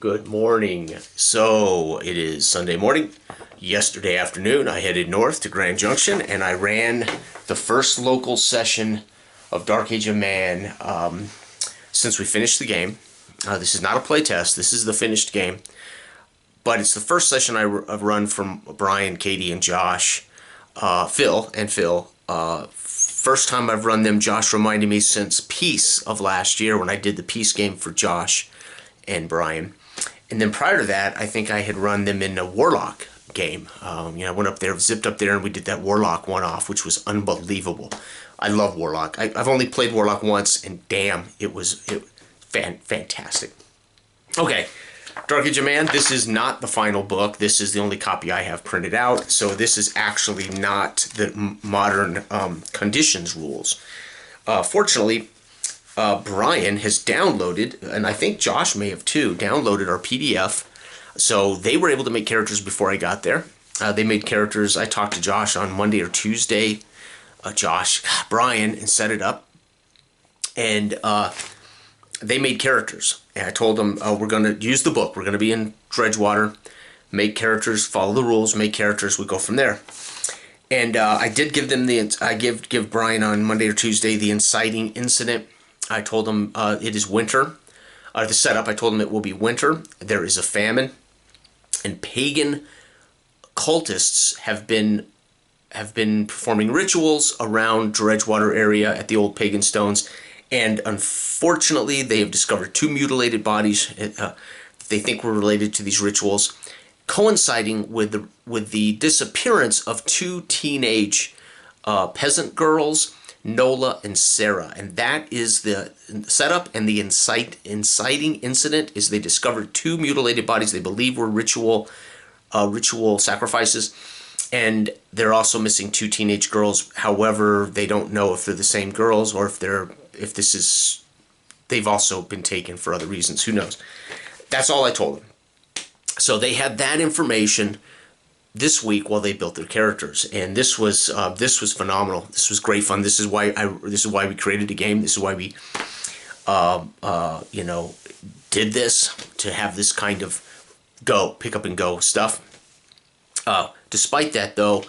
Good morning. So it is Sunday morning. Yesterday afternoon, I headed north to Grand Junction and I ran the first local session of Dark Age of Man since we finished the game. This is not a play test. This is the finished game. But it's the first session I've run from Brian, Katie, and Josh, Phil. First time I've run them. Josh reminded me since Peace of last year when I did the Peace game for Josh and Brian. And then prior to that, I think I had run them in a Warlock game. I went up there, zipped up there, and we did that Warlock one-off, which was unbelievable. I love Warlock. I've only played Warlock once, and damn, it was fantastic. Okay, Dark Age of Man, this is not the final book. This is the only copy I have printed out, so this is actually not the modern conditions rules. Fortunately, Brian has downloaded, and I think Josh may have too, downloaded our PDF. So they were able to make characters before I got there. They made characters. I talked to Josh on Monday or Tuesday. Brian, and set it up. And they made characters. And I told them, we're going to use the book. We're going to be in Dredgewater, make characters, follow the rules, make characters. We go from there. And I did give them give Brian on Monday or Tuesday the inciting incident. I told him it is winter. The setup, I told him it will be winter. There is a famine. And pagan cultists have been performing rituals around Dredgewater area at the old pagan stones. And unfortunately, they have discovered two mutilated bodies they think were related to these rituals, coinciding with the disappearance of two teenage peasant girls, Nola and Sarah. And that is the setup, and the inciting incident is they discovered two mutilated bodies they believe were ritual sacrifices, and they're also missing two teenage girls. However, they don't know if they're the same girls or if they've also been taken for other reasons. Who knows? That's all I told them. So they had that information this week while they built their characters, and this was phenomenal. This was great fun. This is why we created a game. This is why we did this, to have this kind of pick up and go stuff. Despite that, though,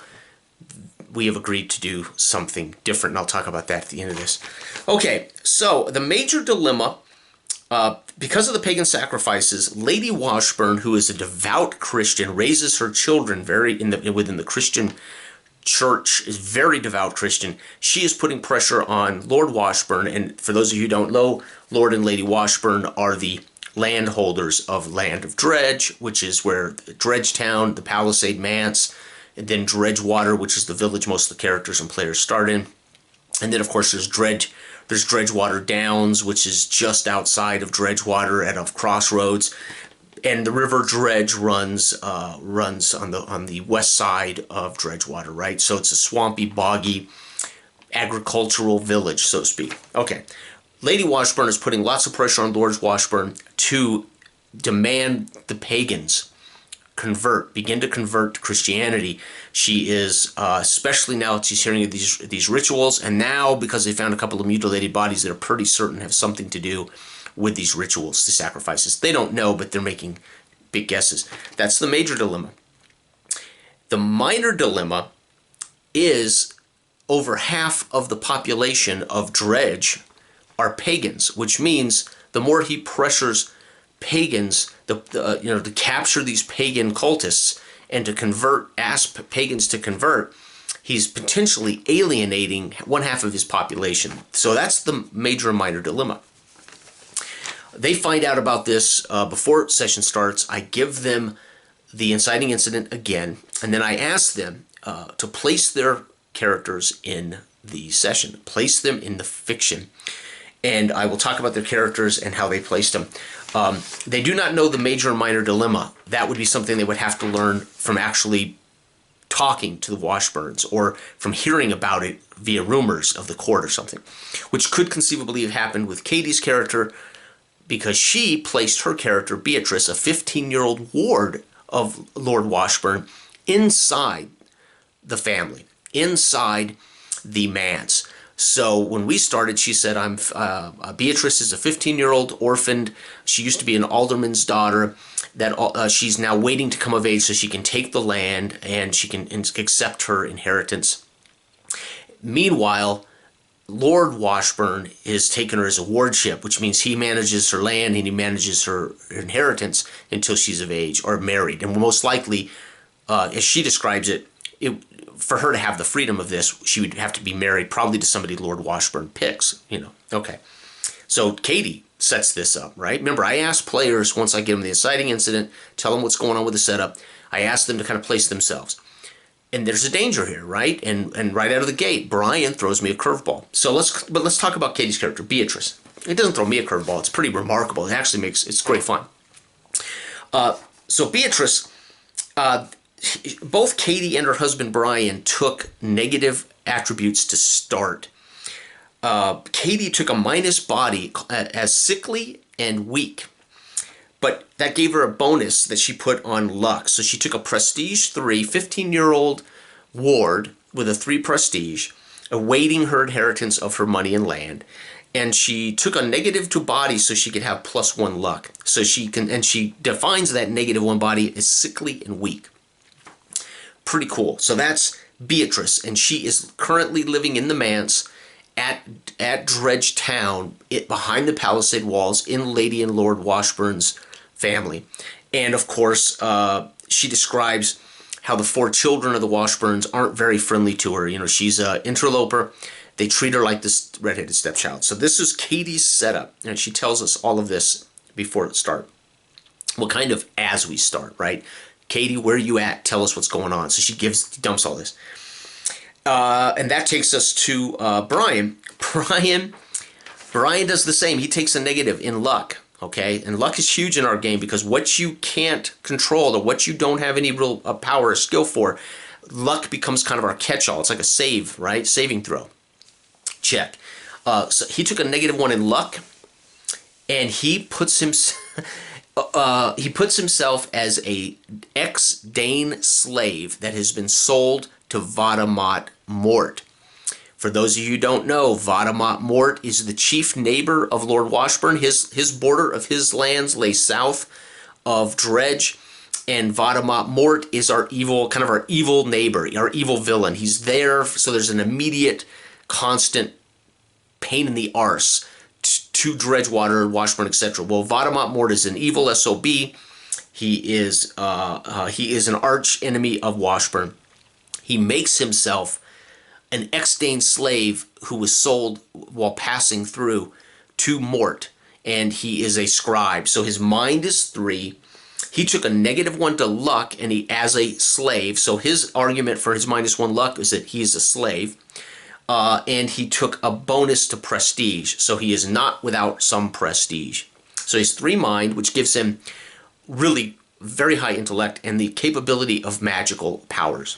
we have agreed to do something different, and I'll talk about that at the end of this. Okay, so the major dilemma, because of the pagan sacrifices, Lady Washburn, who is a devout Christian, raises her children within the Christian church, is very devout Christian. She is putting pressure on Lord Washburn, and for those of you who don't know, Lord and Lady Washburn are the landholders of Land of Dredge, which is where Dredgetown, the Palisade Manse, and then Dredgewater, which is the village most of the characters and players start in. And then, of course, there's Dredgewater Downs, which is just outside of Dredgewater at a crossroads, and the River Dredge runs on the west side of Dredgewater, right? So it's a swampy, boggy, agricultural village, so to speak. Okay, Lady Washburn is putting lots of pressure on Lord Washburn to demand the pagans begin to convert to Christianity. She is, especially now that she's hearing of these rituals, and now because they found a couple of mutilated bodies that are pretty certain have something to do with these rituals, the sacrifices. They don't know, but they're making big guesses. That's the major dilemma. The minor dilemma is over half of the population of Dredge are pagans, which means the more he pressures pagans to capture these pagan cultists and to ask pagans to convert, he's potentially alienating one half of his population. So that's the major and minor dilemma. They find out about this before session starts. I give them the inciting incident again, and then I ask them to place their characters in the session, place them in the fiction. And I will talk about their characters and how they placed them. They do not know the major and minor dilemma. That would be something they would have to learn from actually talking to the Washburns or from hearing about it via rumors of the court or something, which could conceivably have happened with Katie's character, because she placed her character, Beatrice, a 15-year-old ward of Lord Washburn, inside the family, inside the manse. So when we started, she said, Beatrice is a 15-year-old orphaned. She used to be an alderman's daughter. That she's now waiting to come of age so she can take the land and she can accept her inheritance. Meanwhile, Lord Washburn is taking her as a wardship, which means he manages her land and he manages her inheritance until she's of age or married. And most likely, as she describes it, for her to have the freedom of this, she would have to be married probably to somebody Lord Washburn picks, Okay. So Katie sets this up, right? Remember, I ask players, once I give them the inciting incident, tell them what's going on with the setup, I ask them to kind of place themselves. And there's a danger here, right? And right out of the gate, Brian throws me a curveball. So let's talk about Katie's character, Beatrice. It doesn't throw me a curveball. It's pretty remarkable. It actually it's great fun. So Beatrice, both Katie and her husband Brian took negative attributes to start. Katie took a minus body as sickly and weak, but that gave her a bonus that she put on luck. So she took a prestige 3, 15-year-old ward with a 3 prestige, awaiting her inheritance of her money and land. And she took a negative 2 body so she could have +1 luck. So she defines that -1 body as sickly and weak. Pretty cool. So that's Beatrice, and she is currently living in the manse at Dredge Town, behind the palisade walls, in Lady and Lord Washburn's family. And of course, she describes how the 4 children of the Washburns aren't very friendly to her. She's an interloper. They treat her like this redheaded stepchild. So this is Katie's setup, and she tells us all of this before it starts. Well, kind of as we start, right? Katie, where are you at? Tell us what's going on. So she dumps all this. And that takes us to Brian. Brian does the same. He takes a negative in luck, okay? And luck is huge in our game because what you can't control or what you don't have any real power or skill for, luck becomes kind of our catch-all. It's like a save, right? Saving throw. Check. So he took a -1 in luck, and he puts himself as a ex-Dane slave that has been sold to Vadamot Mort. For those of you who don't know, Vadamot Mort is the chief neighbor of Lord Washburn. His border of his lands lay south of Dredge, and Vadamot Mort is our evil neighbor, our evil villain. He's there, so there's an immediate, constant pain in the arse to Dredgewater, Washburn, etc. Well, Vadamot Mort is an evil SOB. He is an arch enemy of Washburn. He makes himself an ex-Dane slave who was sold while passing through to Mort, and he is a scribe. So his mind is 3. He took a -1 to luck, and he as a slave. So his argument for his -1 luck is that he is a slave. And he took a bonus to prestige. So he is not without some prestige. So he's 3 mind, which gives him really very high intellect and the capability of magical powers.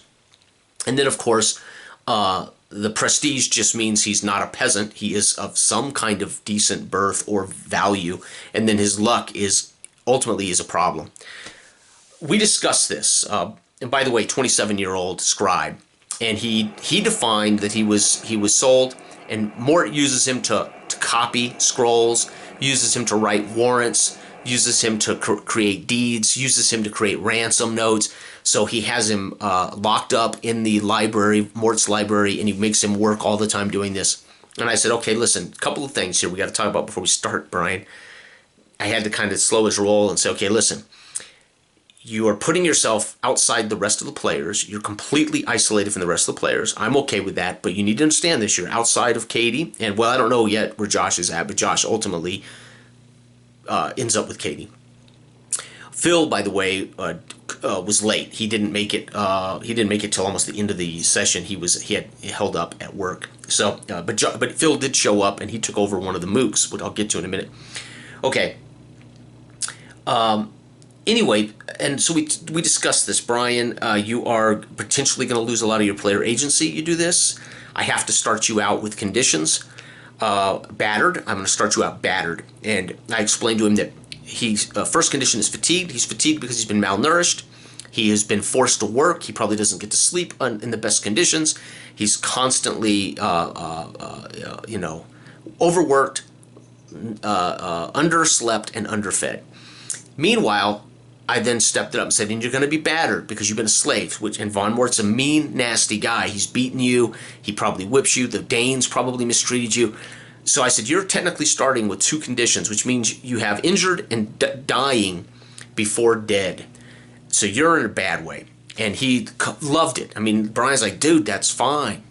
And then, of course, the prestige just means he's not a peasant. He is of some kind of decent birth or value. And then his luck ultimately is a problem. We discussed this. And by the way, 27-year-old scribe. And he defined that he was sold, and Mort uses him to copy scrolls, uses him to write warrants, uses him to create deeds, uses him to create ransom notes. So he has him locked up in the library, Mort's library, and he makes him work all the time doing this. And I said, okay, listen, a couple of things here we got to talk about before we start, Brian. I had to kind of slow his roll and say, okay, listen. You are putting yourself outside the rest of the players. You're completely isolated from the rest of the players. I'm okay with that, but you need to understand this. You're outside of Katie, and well, I don't know yet where Josh is at, but Josh ultimately ends up with Katie. Phil, by the way, was late. He didn't make it. He didn't make it till almost the end of the session. He had held up at work. So, but Phil did show up, and he took over one of the mooks, which I'll get to in a minute. Okay. Anyway, and so we discussed this, Brian. You are potentially going to lose a lot of your player agency. You do this. I have to start you out with conditions. Battered. I'm going to start you out battered. And I explained to him that he's first condition is fatigued. He's fatigued because he's been malnourished. He has been forced to work. He probably doesn't get to sleep in the best conditions. He's constantly, overworked, underslept, and underfed. Meanwhile, I then stepped it up and said, and you're going to be battered because you've been a slave. And Von Mort's a mean, nasty guy. He's beaten you. He probably whips you. The Danes probably mistreated you. So I said, you're technically starting with 2 conditions, which means you have injured and dying before dead. So you're in a bad way. And he loved it. I mean, Brian's like, dude, that's fine.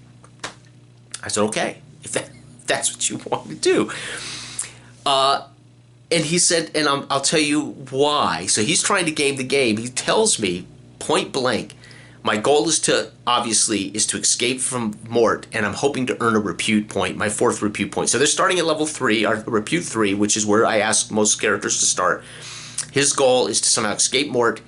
I said, okay, if that's what you want to do. And he said, and I'll tell you why. So he's trying to game the game. He tells me point blank, my goal is to escape from Mort, and I'm hoping to earn a repute point, my 4th repute point. So they're starting at level 3, or repute 3, which is where I ask most characters to start. His goal is to somehow escape Mort,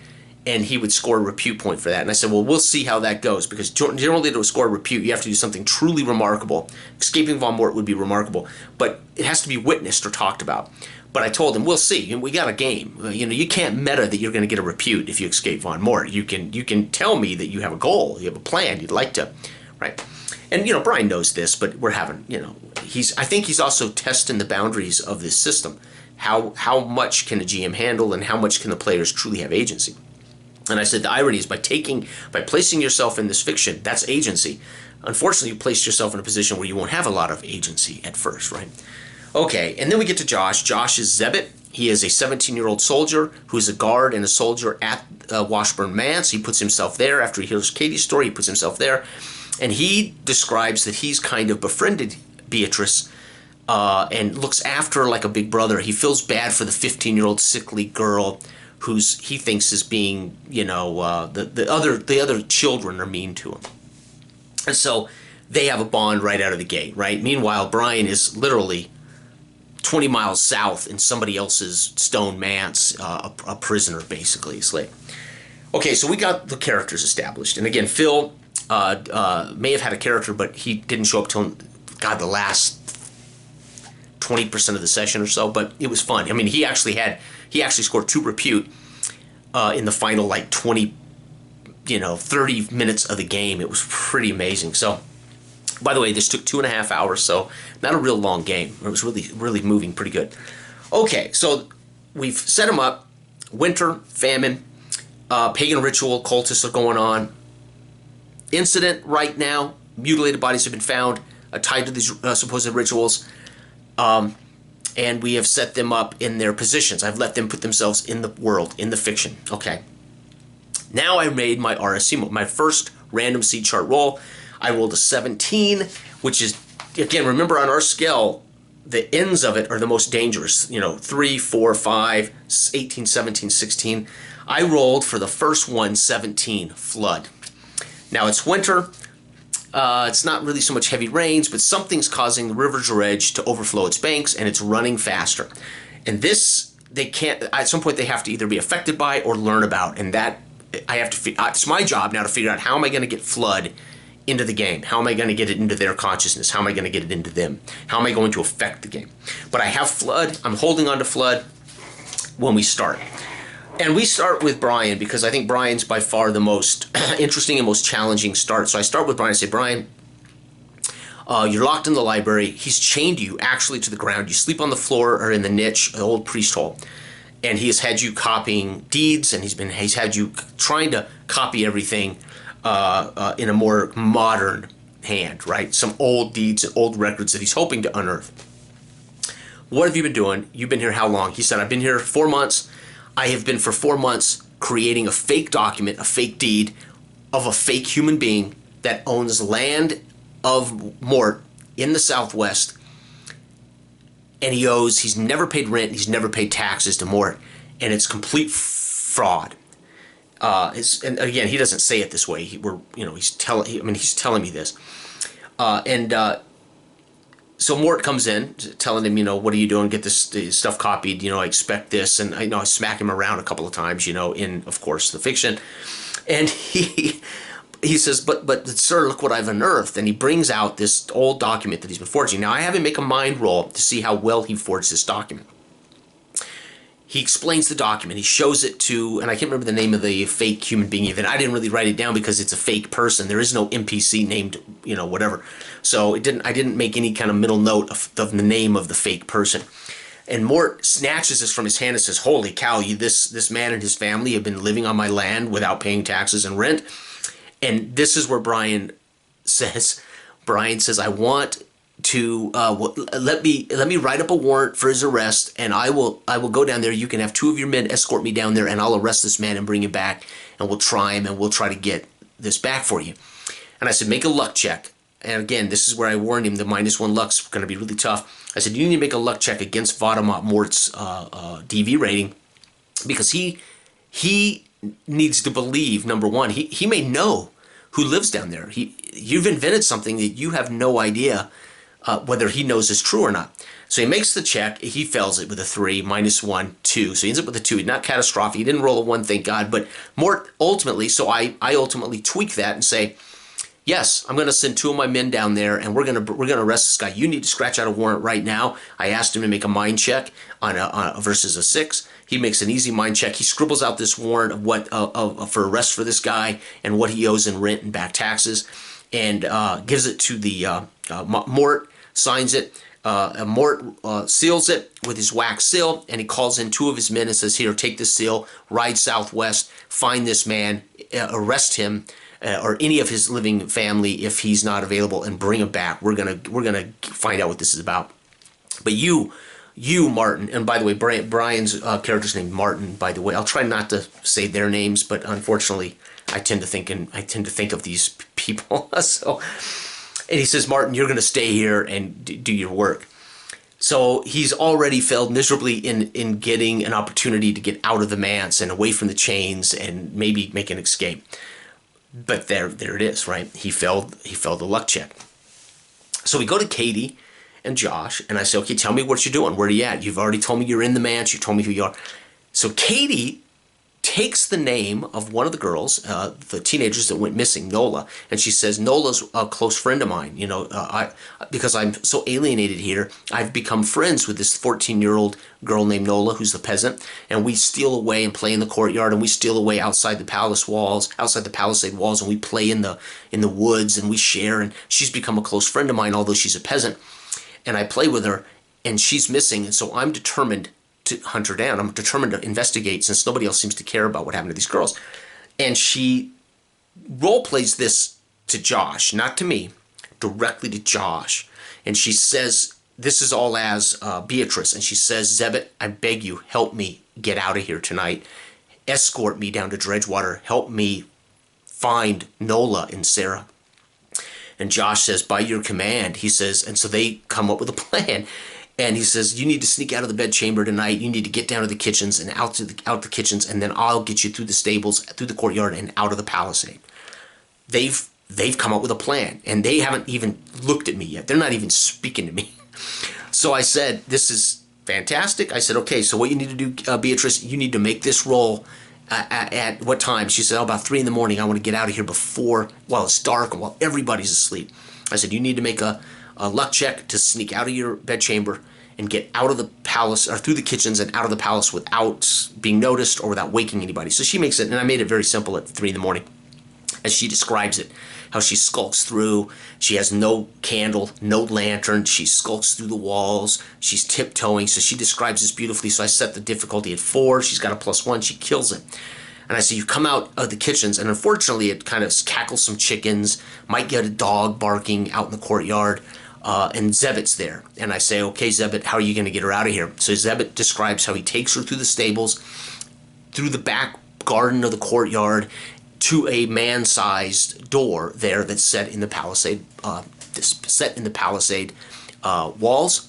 and he would score a repute point for that. And I said, well, we'll see how that goes, because generally to score a repute, you have to do something truly remarkable. Escaping Von Mort would be remarkable, but it has to be witnessed or talked about. But I told him, we'll see. We got a game. You can't meta that you're going to get a repute if you escape Von Mort. You can tell me that you have a goal, you have a plan, you'd like to, right? And Brian knows this, but we're having, I think he's also testing the boundaries of this system. How much can a GM handle, and how much can the players truly have agency? And I said the irony is by placing yourself in this fiction, that's agency. Unfortunately, you placed yourself in a position where you won't have a lot of agency at first, right? Okay, and then we get to Josh. Josh is Zebit. He is a 17-year-old soldier who is a guard and a soldier at Washburn Manse. He puts himself there after he hears Katie's story. He puts himself there, and he describes that he's kind of befriended Beatrice and looks after her like a big brother. He feels bad for the 15-year-old sickly girl he thinks is being, the other children are mean to him, and so they have a bond right out of the gate, right? Meanwhile, Brian is literally 20 miles south in somebody else's stone manse, a prisoner, basically, a slave. Okay, so we got the characters established. And again, Phil may have had a character, but he didn't show up till, the last 20% of the session or so, but it was fun. I mean, he actually scored 2 repute in the final, 30 minutes of the game. It was pretty amazing. So, by the way, this took 2.5 hours, so not a real long game. It was really, really moving pretty good. Okay, so we've set them up. Winter, famine, pagan ritual, cultists are going on. Incident right now, mutilated bodies have been found tied to these supposed rituals. And we have set them up in their positions. I've let them put themselves in the world, in the fiction. Okay. Now I made my RSC mode, my first random seed chart roll. I rolled a 17, which is, again, remember on our scale, the ends of it are the most dangerous. 3, 4, 5, 18, 17, 16. I rolled for the first one, 17, flood. Now it's winter. It's not really so much heavy rains, but something's causing the River Dredge to overflow its banks, and it's running faster. And this, they can't, at some point they have to either be affected by or learn about, and that, it's my job now to figure out how am I going to get flood into the game? How am I going to get it into their consciousness? How am I going to get it into them? How am I going to affect the game? But I have flood. I'm holding on to flood when we start. And we start with Brian because I think Brian's by far the most interesting and most challenging start. So I start with Brian and say, Brian, you're locked in the library. He's chained you actually to the ground. You sleep on the floor or in the niche, the old priest hole. And he has had you copying deeds, and he's had you trying to copy everything in a more modern hand, right? Some old deeds and old records that he's hoping to unearth. What have you been doing? You've been here how long? He said, I've been here 4 months. I have been for 4 months creating a fake document, a fake deed of a fake human being that owns land of Mort in the Southwest. And he's never paid rent, he's never paid taxes to Mort, and it's complete fraud. And again, he doesn't say it this way. He's telling me this. So Mort comes in, telling him, what are you doing? Get this stuff copied. I expect this, and I smack him around a couple of times. In of course the fiction, and he says, but sir, look what I've unearthed, and he brings out this old document that he's been forging. Now I have him make a mind roll to see how well he forged this document. he explains the document. He shows it to, and I can't remember the name of the fake human being even. I didn't really write it down because it's a fake person. There is no NPC named, whatever. So I didn't make any kind of middle note of the name of the fake person. And Mort snatches this from his hand and says, "Holy cow, this man and his family have been living on my land without paying taxes and rent." And this is where Brian says, "I want to let me write up a warrant for his arrest, and I will go down there. You can have 2 of your men escort me down there, and I'll arrest this man and bring him back, and we'll try him, and we'll try to get this back for you." And I said, "Make a luck check." And again, this is where I warned him the -1 luck's going to be really tough. I said, "You need to make a luck check against Vaudemat Mort's DV rating, because he needs to believe, number one, he may know who lives down there. You've invented something that you have no idea whether he knows is true or not." So he makes the check. He fails it with a 3, -1, 2. So he ends up with a 2. Not catastrophic. He didn't roll a 1, thank God. But Mort ultimately, so I ultimately tweak that and say, "Yes, I'm going to send 2 of my men down there, and we're going to arrest this guy. You need to scratch out a warrant right now." I asked him to make a mind check on a versus a 6. He makes an easy mind check. He scribbles out this warrant of what for arrest for this guy and what he owes in rent and back taxes, and gives it to the Mort. Signs it. Mort seals it with his wax seal, and he calls in 2 of his men and says, "Here, take this seal. Ride southwest. Find this man. Arrest him." Or any of his living family if he's not available, and bring him back. We're gonna find out what this is about. But you Martin, and by the way, Brian's character's named Martin. By the way, I'll try not to say their names, but unfortunately, I tend to think of these people. So, and he says, "Martin, you're gonna stay here and do your work." So he's already failed miserably in getting an opportunity to get out of the manse and away from the chains and maybe make an escape. But there it is, right? He failed the luck check. So we go to Katie and Josh, and I say, "Okay, tell me what you're doing. Where are you at? You've already told me you're in the manse. You told me who you are." So Katie takes the name of one of the girls, the teenagers that went missing, Nola, and she says, "Nola's a close friend of mine. Because I'm so alienated here, I've become friends with this 14-year-old girl named Nola, who's the peasant, and we steal away and play in the courtyard, and we steal away outside the palisade walls, and we play in the woods, and we share, and she's become a close friend of mine, although she's a peasant, and I play with her, and she's missing, and so I'm determined to hunt her down. I'm determined to investigate, since nobody else seems to care about what happened to these girls." And she role plays this to Josh, not to me, directly to Josh. And she says, this is all as Beatrice, and she says, "Zebet, I beg you, help me get out of here tonight. Escort me down to Dredgewater. Help me find Nola and Sarah." And Josh says, "By your command," he says, and so they come up with a plan. And he says, "You need to sneak out of the bedchamber tonight. You need to get down to the kitchens and out the kitchens, and then I'll get you through the stables, through the courtyard, and out of the palisade." They've come up with a plan, and they haven't even looked at me yet. They're not even speaking to me. So I said, "This is fantastic." I said, "Okay, so what you need to do, Beatrice, you need to make this roll at what time?" She said, "About 3 in the morning. I want to get out of here while it's dark and while everybody's asleep." I said, "You need to make a luck check to sneak out of your bedchamber and get out of the palace, or through the kitchens and out of the palace without being noticed or without waking anybody." So she makes it, and I made it very simple at 3 in the morning, as she describes it, how she skulks through. She has no candle, no lantern. She skulks through the walls. She's tiptoeing. So she describes this beautifully. So I set the difficulty at 4. She's got a +1. She kills it. And I say, "You come out of the kitchens," and unfortunately it kind of cackles some chickens, might get a dog barking out in the courtyard. And Zebet's there. And I say, "Okay, Zebet, how are you going to get her out of here?" So Zebet describes how he takes her through the stables, through the back garden of the courtyard, to a man-sized door there that's set in the palisade, walls.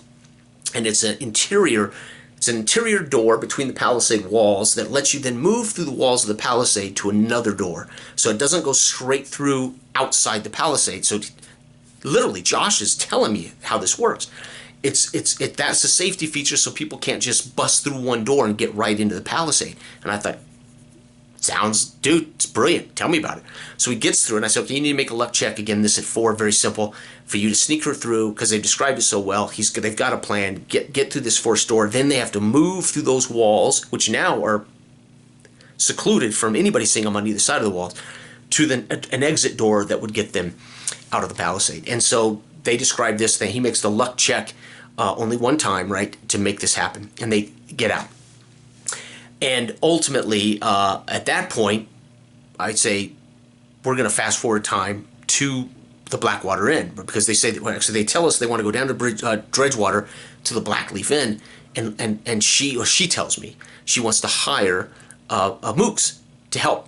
And it's an interior door between the palisade walls that lets you then move through the walls of the palisade to another door. So it doesn't go straight through outside the palisade. So literally, Josh is telling me how this works. That's a safety feature, so people can't just bust through one door and get right into the palisade. And I thought, Sounds, dude, it's brilliant. Tell me about it. So he gets through, and I said, okay, you need to make a luck check. Again, this at 4, very simple. For you to sneak her through, because they've described it so well. They've got a plan. Get through this forced door. Then they have to move through those walls, which now are secluded from anybody seeing them on either side of the walls, to an exit door that would get them out of the palisade. And so they describe this thing. He makes the luck check only one time, right, to make this happen. And they get out. And ultimately, at that point, I'd say we're going to fast forward time to the Blackwater Inn, because they say, well, actually they tell us they want to go down to Dredgewater to the Blackleaf Inn, and she tells me she wants to hire mooks to help.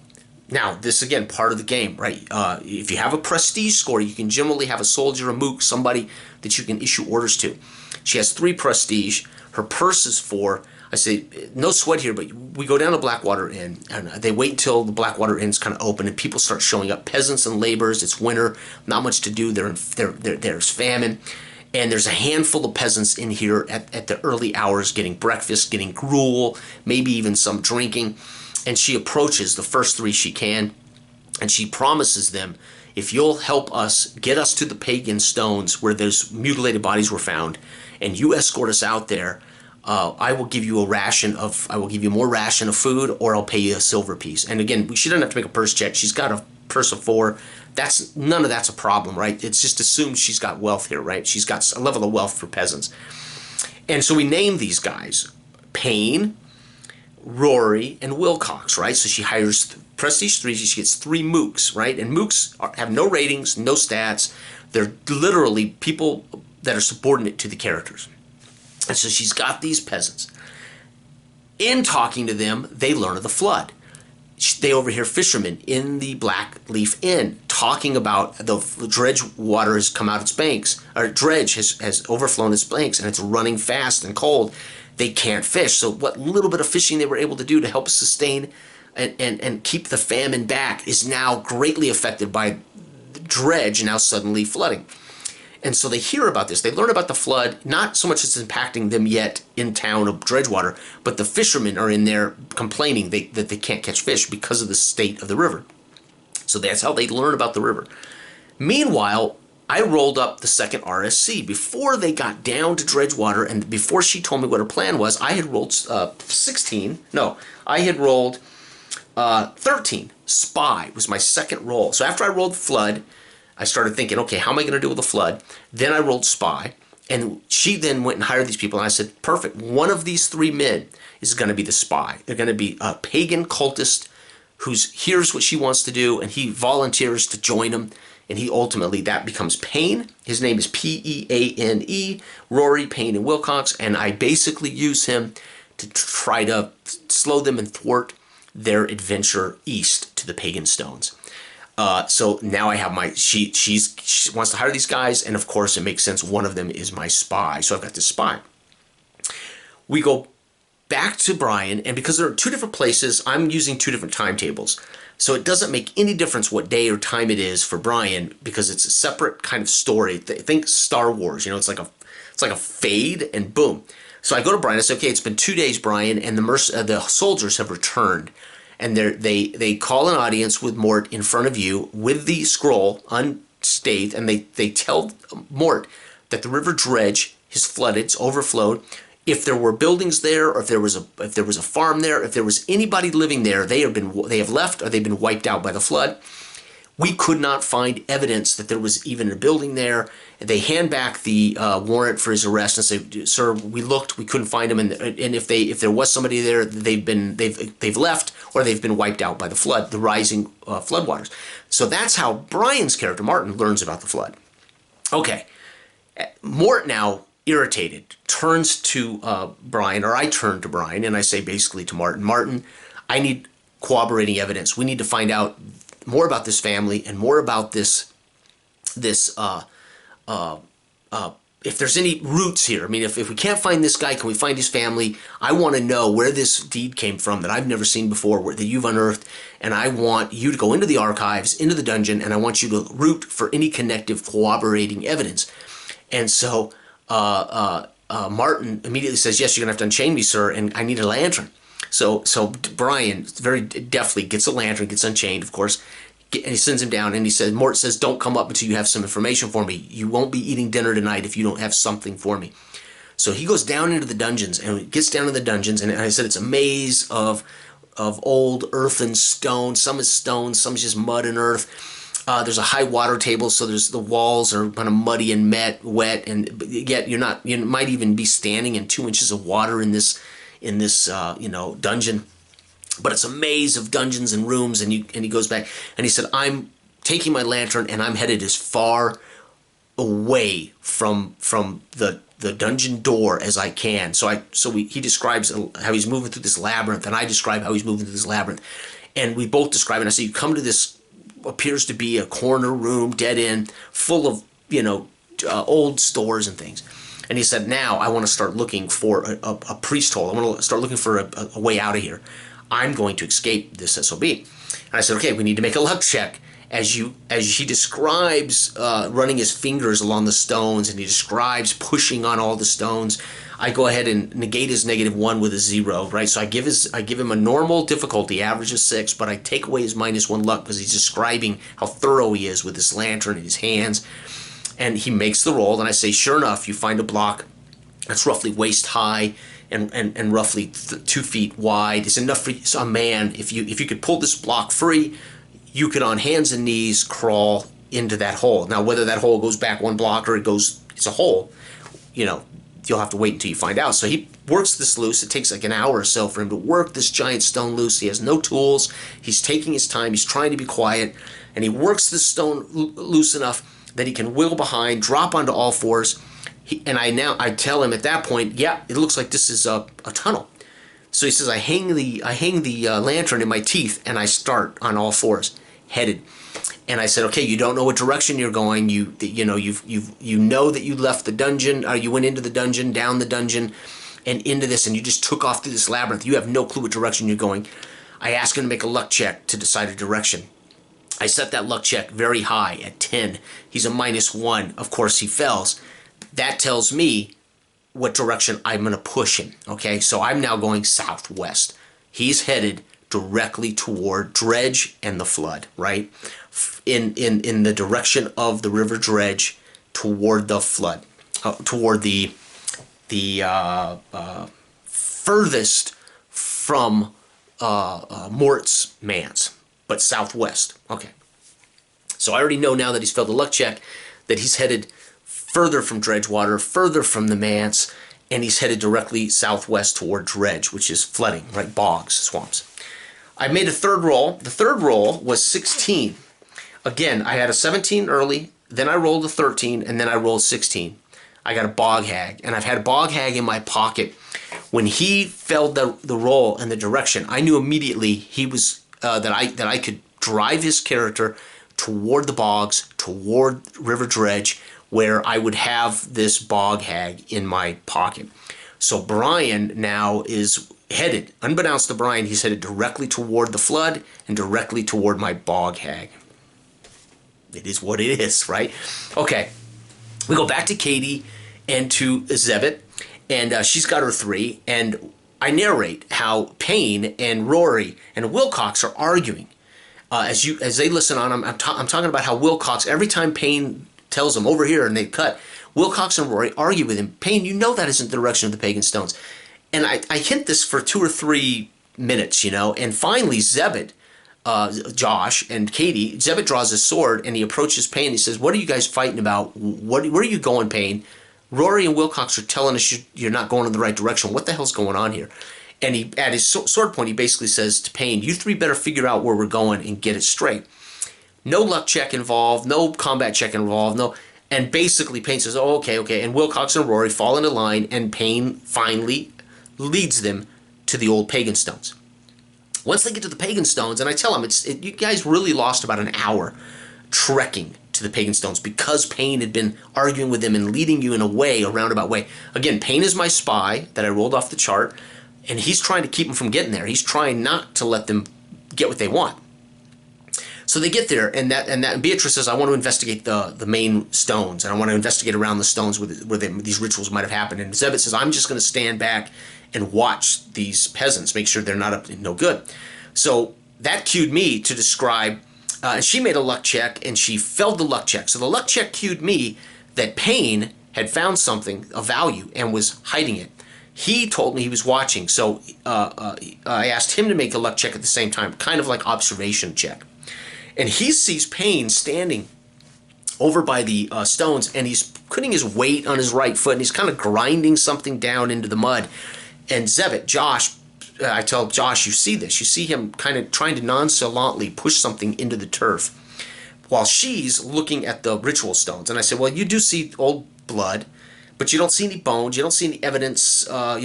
Now, this again, part of the game, right? If you have a prestige score, you can generally have a soldier, a mook, somebody that you can issue orders to. She has 3 prestige. Her purse is 4. I say, no sweat here, but we go down to Blackwater Inn, and they wait until the Blackwater Inn's kind of open, and people start showing up. Peasants and laborers. It's winter, not much to do. There's famine, and there's a handful of peasants in here at the early hours getting breakfast, getting gruel, maybe even some drinking. And she approaches the first 3 she can, and she promises them, if you'll help us get us to the Pagan stones where those mutilated bodies were found, and you escort us out there, I will give you more ration of food, or I'll pay you a silver piece. And again, she doesn't have to make a purse check. She's got a purse of 4. None of that's a problem, right? It's just assumed she's got wealth here, right? She's got a level of wealth for peasants. And so we name these guys Payne, Rory, and Wilcox, right? So she hires Prestige 3. She gets 3 mooks, right? And mooks have no ratings, no stats. They're literally people that are subordinate to the characters. And so she's got these peasants. In talking to them, they learn of the flood. They overhear fishermen in the Blackleaf Inn talking about the dredge water has come out its banks, or dredge has overflown its banks, and it's running fast and cold. They can't fish. So what little bit of fishing they were able to do to help sustain and keep the famine back is now greatly affected by the dredge now suddenly flooding. And so they hear about this. They learn about the flood, not so much as it's impacting them yet in town of Dredgewater, but the fishermen are in there complaining that they can't catch fish because of the state of the river. So that's how they learn about the river. Meanwhile, I rolled up the second RSC. Before they got down to Dredgewater, and before she told me what her plan was, I had rolled 16. No, I had rolled 13. Spy was my second roll. So after I rolled Flood, I started thinking, okay, how am I going to deal with the flood? Then I rolled Spy, and she then went and hired these people, and I said, perfect, one of these 3 men is going to be the spy. They're going to be a pagan cultist who hears what she wants to do, and he volunteers to join them, and he ultimately, that becomes Payne. His name is P-E-A-N-E, Rory, Payne, and Wilcox, and I basically use him to try to slow them and thwart their adventure east to the Pagan Stones. So now I have she wants to hire these guys, and of course it makes sense one of them is my spy. So I've got this spy. We go back to Brian, and because there are 2 different places, I'm using 2 different timetables. So it doesn't make any difference what day or time it is for Brian, because it's a separate kind of story. Think Star Wars, it's like a fade and boom. So I go to Brian, I say, okay, it's been 2 days, Brian, and the soldiers have returned. And they call an audience with Mort in front of you with the scroll unscathed, and they tell Mort that the river Dredge has flooded, it's overflowed. If there were buildings there, or if there was a farm there, if there was anybody living there, they have left, or they've been wiped out by the flood. We could not find evidence that there was even a building there. They hand back the warrant for his arrest and say, "Sir, we looked, we couldn't find him, and if there was somebody there, they've left, or they've been wiped out by the flood, the rising floodwaters." So that's how Brian's character Martin learns about the flood. Okay, Mort, now irritated, turns to Brian, or I turn to Brian, and I say basically to Martin, "Martin, I need corroborating evidence. We need to find out more about this family and more about this if there's any roots here. I mean, if we can't find this guy, can we find his family? I want to know where this deed came from that I've never seen before, that you've unearthed, and I want you to go into the archives, into the dungeon, and I want you to root for any connective corroborating evidence." And so Martin immediately says, "Yes, you're going to have to unchain me, sir, and I need a lantern." So Brian very deftly gets a lantern, gets unchained, of course, and he sends him down, and he says, Mort says, don't come up until you have some information for me. You won't be eating dinner tonight if you don't have something for me. So he goes down into the dungeons, and he gets down to the dungeons, and I said it's a maze of old earth and stone. Some is stone, some is just mud and earth. There's a high water table, so there's the walls are kind of muddy and wet, and yet you might even be standing in 2 inches of water in this dungeon. But it's a maze of dungeons and rooms, and he goes back, and he said, I'm taking my lantern, and I'm headed as far away from the dungeon door as I can. He describes how he's moving through this labyrinth, and I describe how he's moving through this labyrinth, and we both describe it. And I say, you come to this appears to be a corner room, dead end, full of old stores and things. And he said, now I want to start looking for a priest hole. I want to start looking for a way out of here. I'm going to escape this SOB. And I said, okay, we need to make a luck check. As he describes running his fingers along the stones, and he describes pushing on all the stones, I go ahead and negate his -1 with a 0, right? So I give him a normal difficulty, average of 6, but I take away his -1 luck because he's describing how thorough he is with his lantern in his hands. And he makes the roll, and I say, sure enough, you find a block that's roughly waist high and roughly 2 feet wide. It's enough for a man. If you could pull this block free, you could on hands and knees crawl into that hole. Now, whether that hole goes back 1 block or it's a hole, you'll have to wait until you find out. So he works this loose. It takes like an hour or so for him to work this giant stone loose. He has no tools. He's taking his time. He's trying to be quiet, and he works this stone loose enough that he can wheel behind, drop onto all fours. I tell him at that point, yeah, it looks like this is a tunnel. So he says, I hang the lantern in my teeth, and I start on all fours, headed. And I said, okay, you don't know what direction you're going. You know that you left the dungeon, or you went into the dungeon, down the dungeon, and into this, and you just took off through this labyrinth. You have no clue what direction you're going. I asked him to make a luck check to decide a direction. I set that luck check very high at 10. He's a -1. Of course, he fails. That tells me what direction I'm going to push him. Okay, so I'm now going southwest. He's headed directly toward Dredge and the flood, right? In the direction of the river Dredge toward the flood, toward the furthest from Mort's manse, but southwest. Okay. So I already know now that he's failed the luck check that he's headed further from Dredgewater, further from the manse, and he's headed directly southwest toward Dredge, which is flooding, right? Bogs, swamps. I made a third roll. The third roll was 16. Again, I had a 17 early, then I rolled a 13, and then I rolled 16. I got a bog hag, and I've had a bog hag in my pocket. When he failed the roll and the direction, I knew immediately he was that I could drive his character toward the bogs, toward River Dredge, where I would have this bog hag in my pocket. So Brian now is headed, unbeknownst to Brian, he's headed directly toward the flood and directly toward my bog hag. It is what it is, right? Okay, we go back to Katie and to Zebit, and she's got her 3, and I narrate how Payne and Rory and Wilcox are arguing. As they listen on, I'm talking about how Wilcox, every time Payne tells them over here and they cut, Wilcox and Rory argue with him. Payne, you know that isn't the direction of the pagan stones. And I hint this for 2 or 3 minutes, and finally Zebit, Josh and Katie, Zebit draws his sword and he approaches Payne. He says, what are you guys fighting about? Where are you going, Payne? Rory and Wilcox are telling us you're not going in the right direction. What the hell's going on here? And he, at his sword point, he basically says to Payne, you 3 better figure out where we're going and get it straight. No luck check involved, no combat check involved, no. And basically Payne says, oh, okay. And Wilcox and Rory fall into line, and Payne finally leads them to the old pagan stones. Once they get to the pagan stones, and I tell them, you guys really lost about an hour trekking to the pagan stones because Payne had been arguing with them and leading you in a roundabout way. Again, Payne is my spy that I rolled off the chart, and he's trying to keep them from getting there. He's trying not to let them get what they want. So they get there, and Beatrice says, I want to investigate the main stones, and I want to investigate around the stones where these rituals might have happened. And Zebit says, I'm just going to stand back and watch these peasants, make sure they're not up to no good. So that cued me to describe, and she made a luck check, and she failed the luck check. So the luck check cued me that Pain had found something of value and was hiding it. He told me he was watching, so I asked him to make a luck check at the same time, kind of like observation check. And he sees Pain standing over by the stones, and he's putting his weight on his right foot, and he's kind of grinding something down into the mud. And Zebit, Josh, I tell Josh, you see this. You see him kind of trying to nonchalantly push something into the turf while she's looking at the ritual stones. And I said, well, you do see old blood, but you don't see any bones. You don't see any evidence. I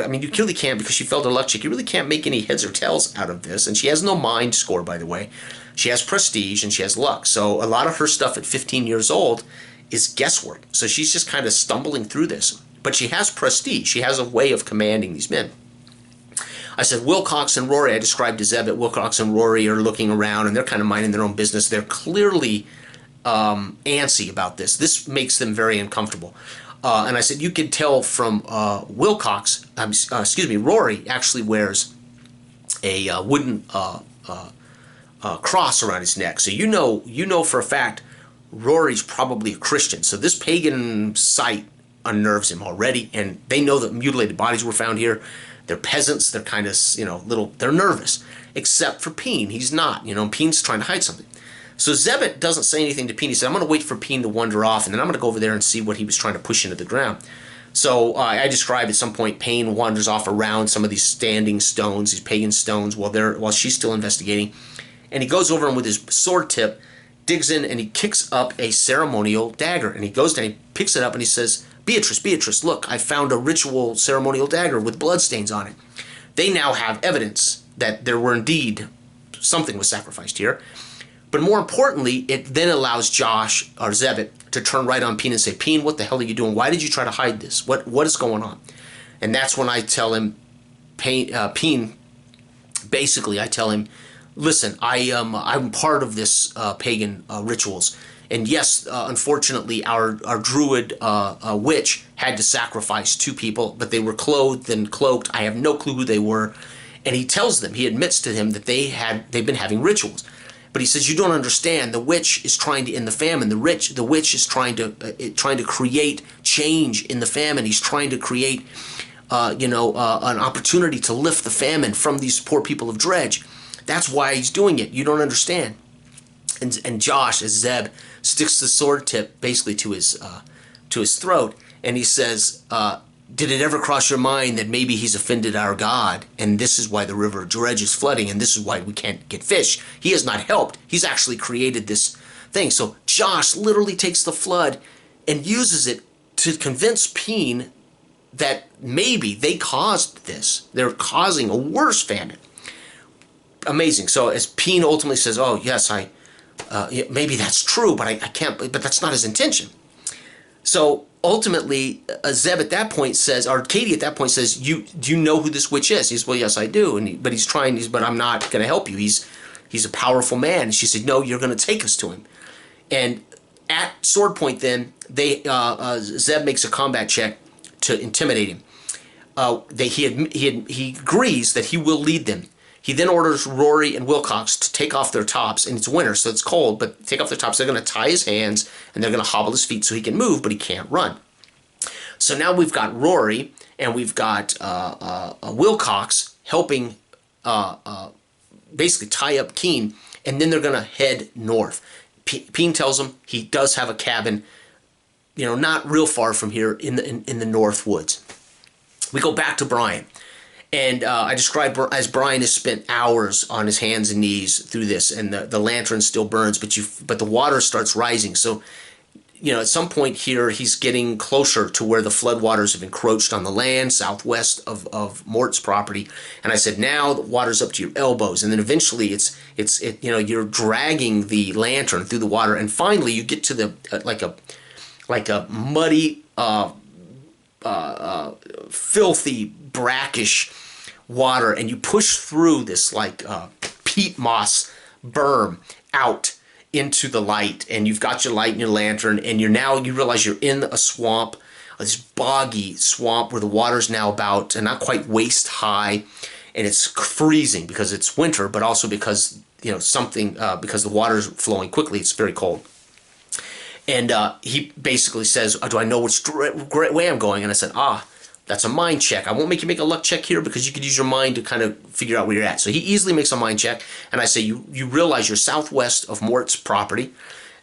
mean, you really can't, because she failed her luck check. You really can't make any heads or tails out of this. And she has no mind score, by the way. She has prestige and she has luck. So a lot of her stuff at 15 years old is guesswork. So she's just kind of stumbling through this. But she has prestige. She has a way of commanding these men. I said, Wilcox and Rory, I described to Zeb that Wilcox and Rory are looking around and they're kind of minding their own business. They're clearly antsy about this. This makes them very uncomfortable. And I said, you could tell from Wilcox, Rory actually wears a wooden cross around his neck. So you know for a fact Rory's probably a Christian. So this pagan sight unnerves him already, and they know that mutilated bodies were found here. They're peasants. They're kind of, they're nervous. Except for Peen. He's not. Peen's trying to hide something. So Zebit doesn't say anything to Peen. He said, I'm going to wait for Peen to wander off, and then I'm going to go over there and see what he was trying to push into the ground. So I described at some point Peen wanders off around some of these standing stones, these pagan stones, while she's still investigating. And he goes over him with his sword tip, digs in, and he kicks up a ceremonial dagger. And he goes down, he picks it up, and he says, Beatrice, look, I found a ritual ceremonial dagger with bloodstains on it. They now have evidence that there were indeed something was sacrificed here. But more importantly, it then allows Josh, or Zebit, to turn right on Peen and say, Peen, what the hell are you doing? Why did you try to hide this? What is going on? And that's when I tell him, Peen, basically I tell him, listen, I'm part of this pagan rituals. And yes, unfortunately, our druid witch had to sacrifice 2 people, but they were clothed and cloaked. I have no clue who they were. And he tells them, he admits to him that they've been having rituals. But he says, you don't understand. The witch is trying to end the famine. The witch is trying to create change in the famine. He's trying to create, an opportunity to lift the famine from these poor people of Dredge. That's why he's doing it. You don't understand. And Josh, as Zeb, sticks the sword tip basically to his throat, and he says, did it ever cross your mind that maybe he's offended our God, and this is why the river Dredge is flooding, and this is why we can't get fish? He has not helped. He's actually created this thing. So Josh literally takes the flood and uses it to convince Peen that maybe they caused this. They're causing a worse famine. Amazing. So as Peen ultimately says, oh, yes, maybe that's true, but I can't, but that's not his intention. So ultimately, Zeb at that point says, or Katie at that point says, do you know who this witch is? He says, well, yes, I do. But I'm not going to help you. He's a powerful man. And she said, no, you're going to take us to him. And at sword point then, Zeb makes a combat check to intimidate him. He agrees that he will lead them. He then orders Rory and Wilcox to take off their tops, and it's winter, so it's cold, but take off their tops. They're going to tie his hands, and they're going to hobble his feet so he can move, but he can't run. So now we've got Rory, and we've got Wilcox helping basically tie up Keen, and then they're going to head north. Peen tells him he does have a cabin, not real far from here in the north woods. We go back to Brian. And I describe as Brian has spent hours on his hands and knees through this, and the lantern still burns, but the water starts rising. So, at some point here, he's getting closer to where the floodwaters have encroached on the land southwest of Mort's property. And I said, now the water's up to your elbows, and then eventually you're dragging the lantern through the water, and finally you get to the like a muddy, filthy, brackish water, and you push through this peat moss berm out into the light, and you've got your light and your lantern, and you realize you're in a swamp, this boggy swamp where the water's now about not quite waist high, and it's freezing because it's winter, but also because because the water's flowing quickly, it's very cold. And he basically says, do I know which way I'm going? And I said, that's a mind check. I won't make you make a luck check here because you could use your mind to kind of figure out where you're at. So he easily makes a mind check. And I say, you realize you're southwest of Mort's property,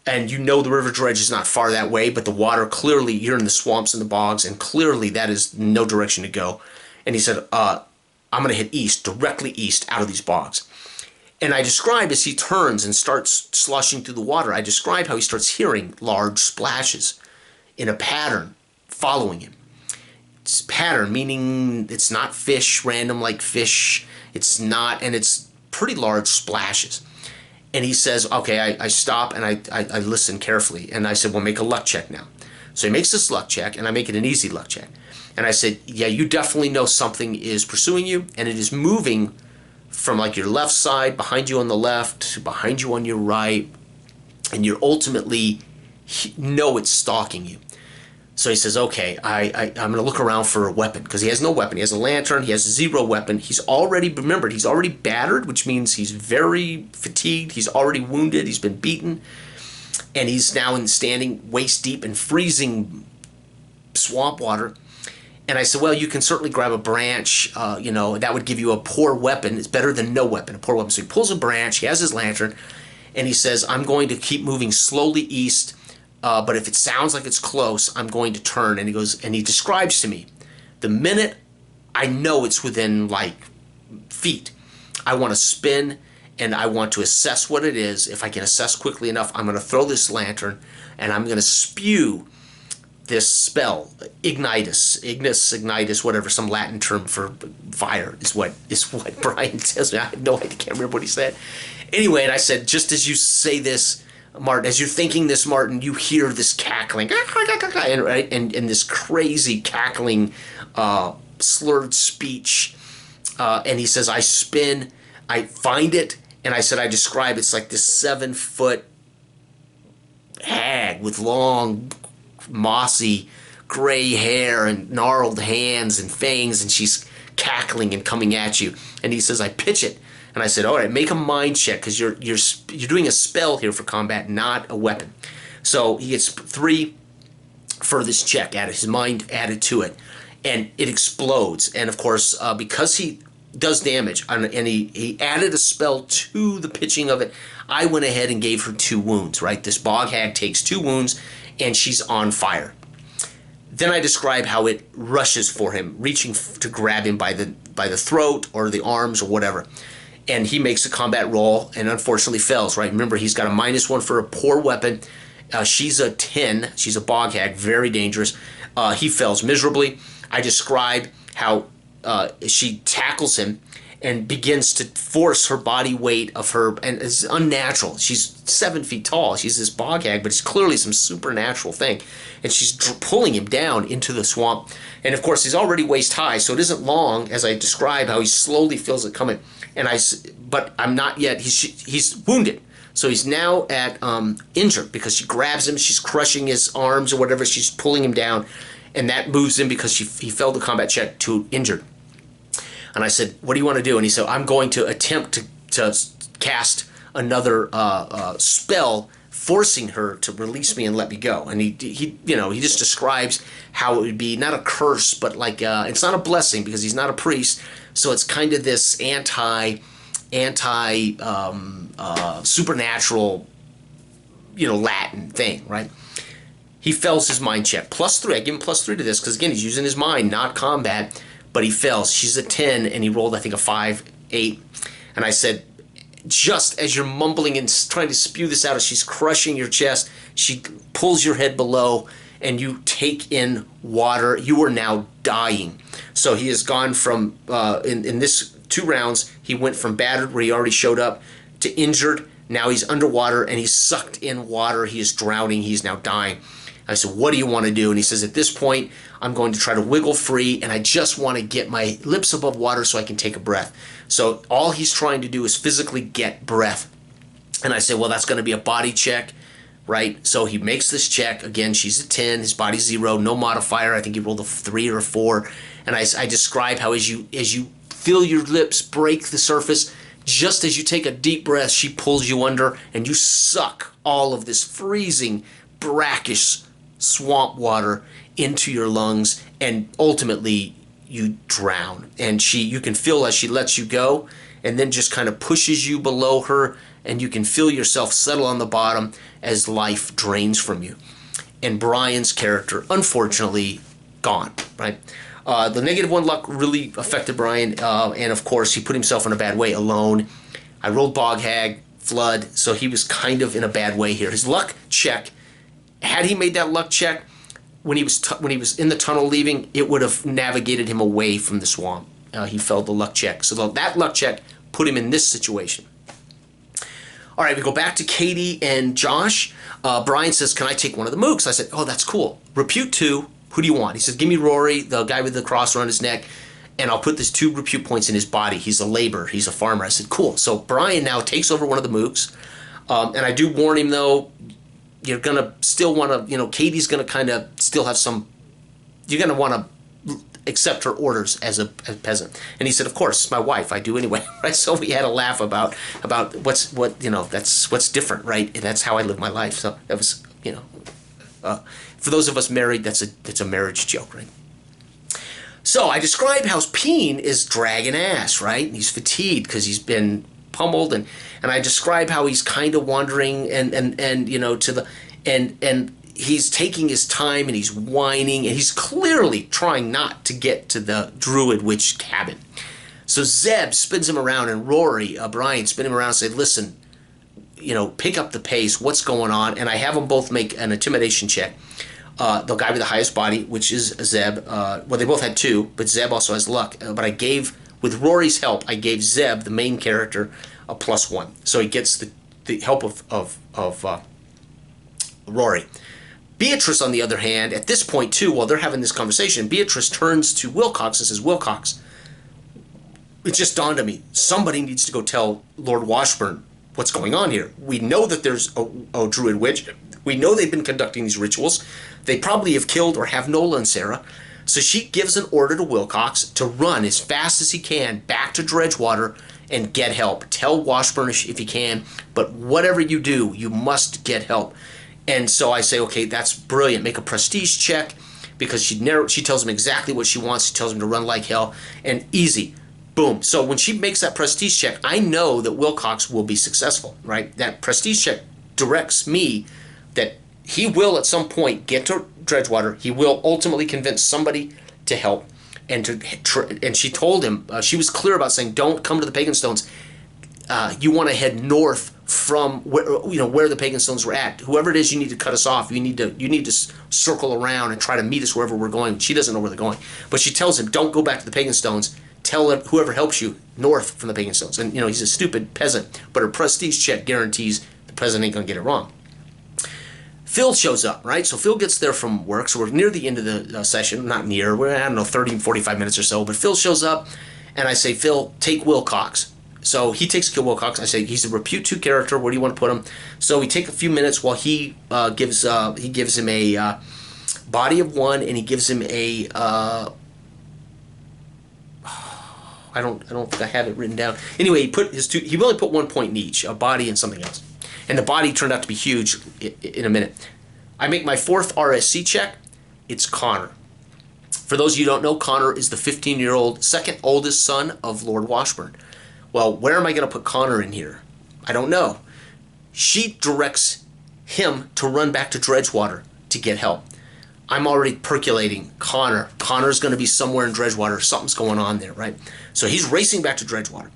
and you know the river dredge is not far that way, but the water clearly, you're in the swamps and the bogs, and clearly that is no direction to go. And he said, I'm going to hit east, directly east, out of these bogs. And I describe as he turns and starts sloshing through the water, I describe how he starts hearing large splashes in a pattern following him. It's pattern, meaning it's not fish, random like fish. It's not, and it's pretty large splashes. And he says, okay, I stop and I listen carefully. And I said, well, make a luck check now. So he makes this luck check, and I make it an easy luck check. And I said, yeah, you definitely know something is pursuing you, and it is moving from like your left side, behind you on the left, behind you on your right, and you ultimately know it's stalking you. So he says, okay, I'm going to look around for a weapon, because he has no weapon. He has a lantern. He has zero weapon. He's already, remembered, he's already battered, which means he's very fatigued. He's already wounded. He's been beaten. And he's now standing waist deep in freezing swamp water. And I said, well, you can certainly grab a branch, that would give you a poor weapon. It's better than no weapon, a poor weapon. So he pulls a branch, he has his lantern, and he says, I'm going to keep moving slowly east, but if it sounds like it's close, I'm going to turn. And he goes, and he describes to me, the minute I know it's within like feet, I want to spin and I want to assess what it is. If I can assess quickly enough, I'm going to throw this lantern and I'm going to spew this spell, ignitus, whatever, some Latin term for fire is what Brian tells me. I have no idea, can't remember what he said. Anyway, and I said, just as you say this, Martin, as you're thinking this, Martin, you hear this cackling, and this crazy cackling, slurred speech, and he says, I spin, I find it, and I said, I describe it's like this 7-foot hag with long, mossy gray hair and gnarled hands and fangs, and she's cackling and coming at you. And he says, I pitch it. And I said, all right, make a mind check, because you're doing a spell here for combat, not a weapon. So he gets 3 for this check, added his mind added to it, and it explodes. And of course, because he does damage, and he added a spell to the pitching of it, I went ahead and gave her 2 wounds, right? This bog hag takes 2 wounds, and she's on fire. Then I describe how it rushes for him, reaching to grab him by the throat or the arms or whatever. And he makes a combat roll and unfortunately fails, right? Remember, he's got a -1 for a poor weapon. She's a 10. She's a bog hag, very dangerous. He fails miserably. I describe how she tackles him and begins to force her body weight of her, and it's unnatural. She's 7 feet tall. She's this bog hag, but it's clearly some supernatural thing. And she's pulling him down into the swamp. And of course, he's already waist high, so it isn't long as I describe how he slowly feels it coming. But I'm not yet. He's wounded, so he's now at injured, because she grabs him. She's crushing his arms or whatever. She's pulling him down, and that moves him because he failed the combat check to injured. And I said, what do you want to do? And he said, I'm going to attempt to cast another spell, forcing her to release me and let me go. And he just describes how it would be not a curse, but like it's not a blessing, because he's not a priest. So it's kind of this supernatural, Latin thing, right? He fails his mind check. +3. I give him +3 to this, because again, he's using his mind, not combat. But he fails. She's a 10, and he rolled, I think, a 5, 8. And I said, just as you're mumbling and trying to spew this out, as she's crushing your chest, she pulls your head below, and you take in water. You are now dying. So he has gone from, in this 2 rounds, he went from battered, where he already showed up, to injured. Now he's underwater, and he's sucked in water. He is drowning. He's now dying. I said, what do you want to do? And he says, at this point, I'm going to try to wiggle free, and I just want to get my lips above water so I can take a breath. So all he's trying to do is physically get breath. And I said, well, that's going to be a body check, right? So he makes this check. Again, she's a 10, his body's 0, no modifier. I think he rolled a 3 or a 4. And I describe how as you feel your lips break the surface, just as you take a deep breath, she pulls you under and you suck all of this freezing, brackish swamp water into your lungs, and ultimately you drown. And you can feel as she lets you go and then just kind of pushes you below her, and you can feel yourself settle on the bottom as life drains from you. And Brian's character, unfortunately, gone, right? The -1 luck really affected Brian, and of course he put himself in a bad way alone. I rolled Bog Hag, Flood, so he was kind of in a bad way here. His luck check, had he made that luck check when he was in the tunnel leaving, it would have navigated him away from the swamp. He failed the luck check, so that luck check put him in this situation. All right, we go back to Katie and Josh. Brian says, "Can I take one of the mooks?" I said, "Oh, that's cool. Repute 2. Who do you want?" He says, "Give me Rory, the guy with the cross around his neck, and I'll put these 2 repute points in his body. He's a laborer. He's a farmer." I said, "Cool." So Brian now takes over one of the mooks, and I do warn him, though, you're going to still want to, Katie's going to kind of still have some, you're going to want to accept her orders as a peasant. And he said, "Of course, it's my wife. I do anyway." Right? So we had a laugh about that's what's different, right? And that's how I live my life. So that was, for those of us married, it's a marriage joke, right? So I describe how Peen is dragging ass, right? And he's fatigued because he's been pummeled, and I describe how he's kind of wandering and he's taking his time and he's whining, and he's clearly trying not to get to the Druid Witch cabin. So Zeb spins him around, and Rory, Brian, spin him around and say, "Listen, pick up the pace. What's going on?" And I have them both make an intimidation check. The guy with the highest body, which is Zeb. Well, they both had 2, but Zeb also has luck. But I gave, with Rory's help, I gave Zeb, the main character, a +1. So he gets the help of Rory. Beatrice, on the other hand, at this point, too, while they're having this conversation, Beatrice turns to Wilcox and says, "Wilcox, it just dawned on me. Somebody needs to go tell Lord Washburn what's going on here. We know that there's a Druid Witch. We know they've been conducting these rituals. They probably have killed or have Nola and Sarah." So she gives an order to Wilcox to run as fast as he can back to Dredgewater and get help. Tell Washburn if you can, but whatever you do, you must get help. And so I say, "Okay, that's brilliant. Make a prestige check," because she tells him exactly what she wants. She tells him to run like hell, and easy. Boom. So when she makes that prestige check, I know that Wilcox will be successful, right? That prestige check directs me that he will at some point get to Dredgewater. He will ultimately convince somebody to help. And she told him, she was clear about saying, "Don't come to the Pagan Stones. You want to head north from where the Pagan Stones were at. Whoever it is, you need to cut us off. You need to circle around and try to meet us wherever we're going." She doesn't know where they're going, but she tells him, "Don't go back to the Pagan Stones. Tell whoever helps you north from the Pagan Stones." And he's a stupid peasant, but her prestige check guarantees the peasant ain't gonna get it wrong. Phil shows up, right? So Phil gets there from work, so we're near the end of the session. Not near, we're, 45 minutes or so, but Phil shows up, and I say, "Phil, take Wilcox." So he takes Wilcox. I say, "He's a repute 2 character. Where do you want to put him?" So we take a few minutes while he gives him a body of 1, and he gives him a I don't think I have it written down. Anyway, he put his 2. He only put 1 point in each, a body and something else. And the body turned out to be huge in a minute. I make my 4th RSC check. It's Connor. For those of you who don't know, Connor is the 15-year-old, second oldest son of Lord Washburn. Well, where am I going to put Connor in here? I don't know. She directs him to run back to Dredgewater to get help. I'm already percolating Connor. Connor's going to be somewhere in Dredgewater. Something's going on there, right? So he's racing back to Dredgewater.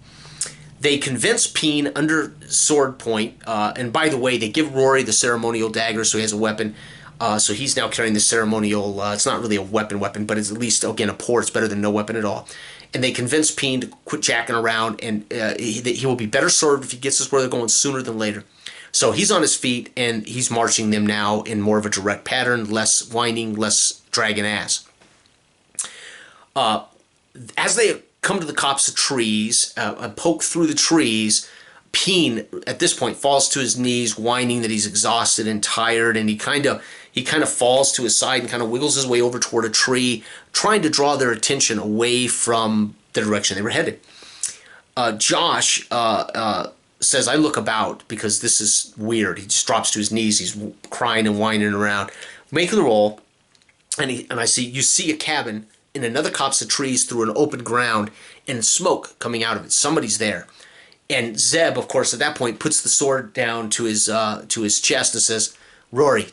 They convince Peen under sword point, and by the way, they give Rory the ceremonial dagger so he has a weapon. So he's now carrying the ceremonial, it's not really a weapon, but it's at least, again, a pour. It's better than no weapon at all. And they convince Peen to quit jacking around, and he will be better served if he gets us where they're going sooner than later. So he's on his feet, and he's marching them now in more of a direct pattern, less whining, less dragging ass. As they come to the copse of trees and poke through the trees, Peen, at this point, falls to his knees, whining that he's exhausted and tired, and he kind of falls to his side and kind of wiggles his way over toward a tree, trying to draw their attention away from the direction they were headed. Josh says, I look about because this is weird. He just drops to his knees. He's crying and whining around. Make the roll, and I see, you see a cabin in another copse of trees through an open ground and smoke coming out of it. Somebody's there. And Zeb, of course, at that point, puts the sword down to his chest and says, Rory,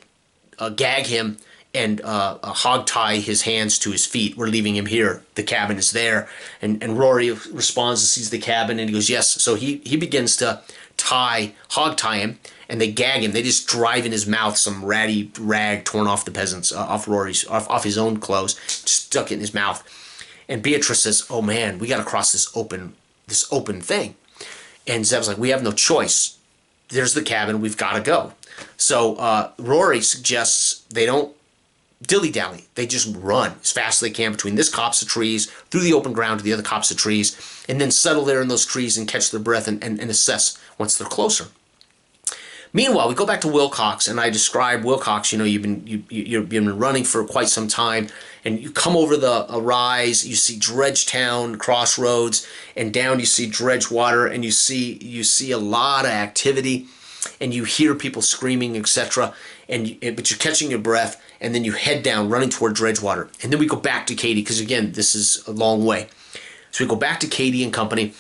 gag him and hog tie his hands to his feet. We're leaving him here. The cabin is there. And Rory responds and sees the cabin, and he goes, yes. So he begins to hog tie him, and they gag him. They just drive in his mouth some ratty rag torn off the peasant's, off his own clothes, stuck it in his mouth. And Beatrice says, oh man, we got to cross this open thing. And Zeb's like, we have no choice. There's the cabin. We've got to go. So Rory suggests they don't dilly-dally. They just run as fast as they can between this copse of trees, through the open ground to the other copse of trees, and then settle there in those trees and catch their breath and assess once they're closer. Meanwhile, we go back to Wilcox, and I describe Wilcox. You've been running for quite some time, and you come over a rise. You see Dredgetown Crossroads, and down you see Dredgewater, and you see a lot of activity, and you hear people screaming, etc. But you're catching your breath, and then you head down, running toward Dredgewater, and then we go back to Katie because again, this is a long way. So we go back to Katie and company.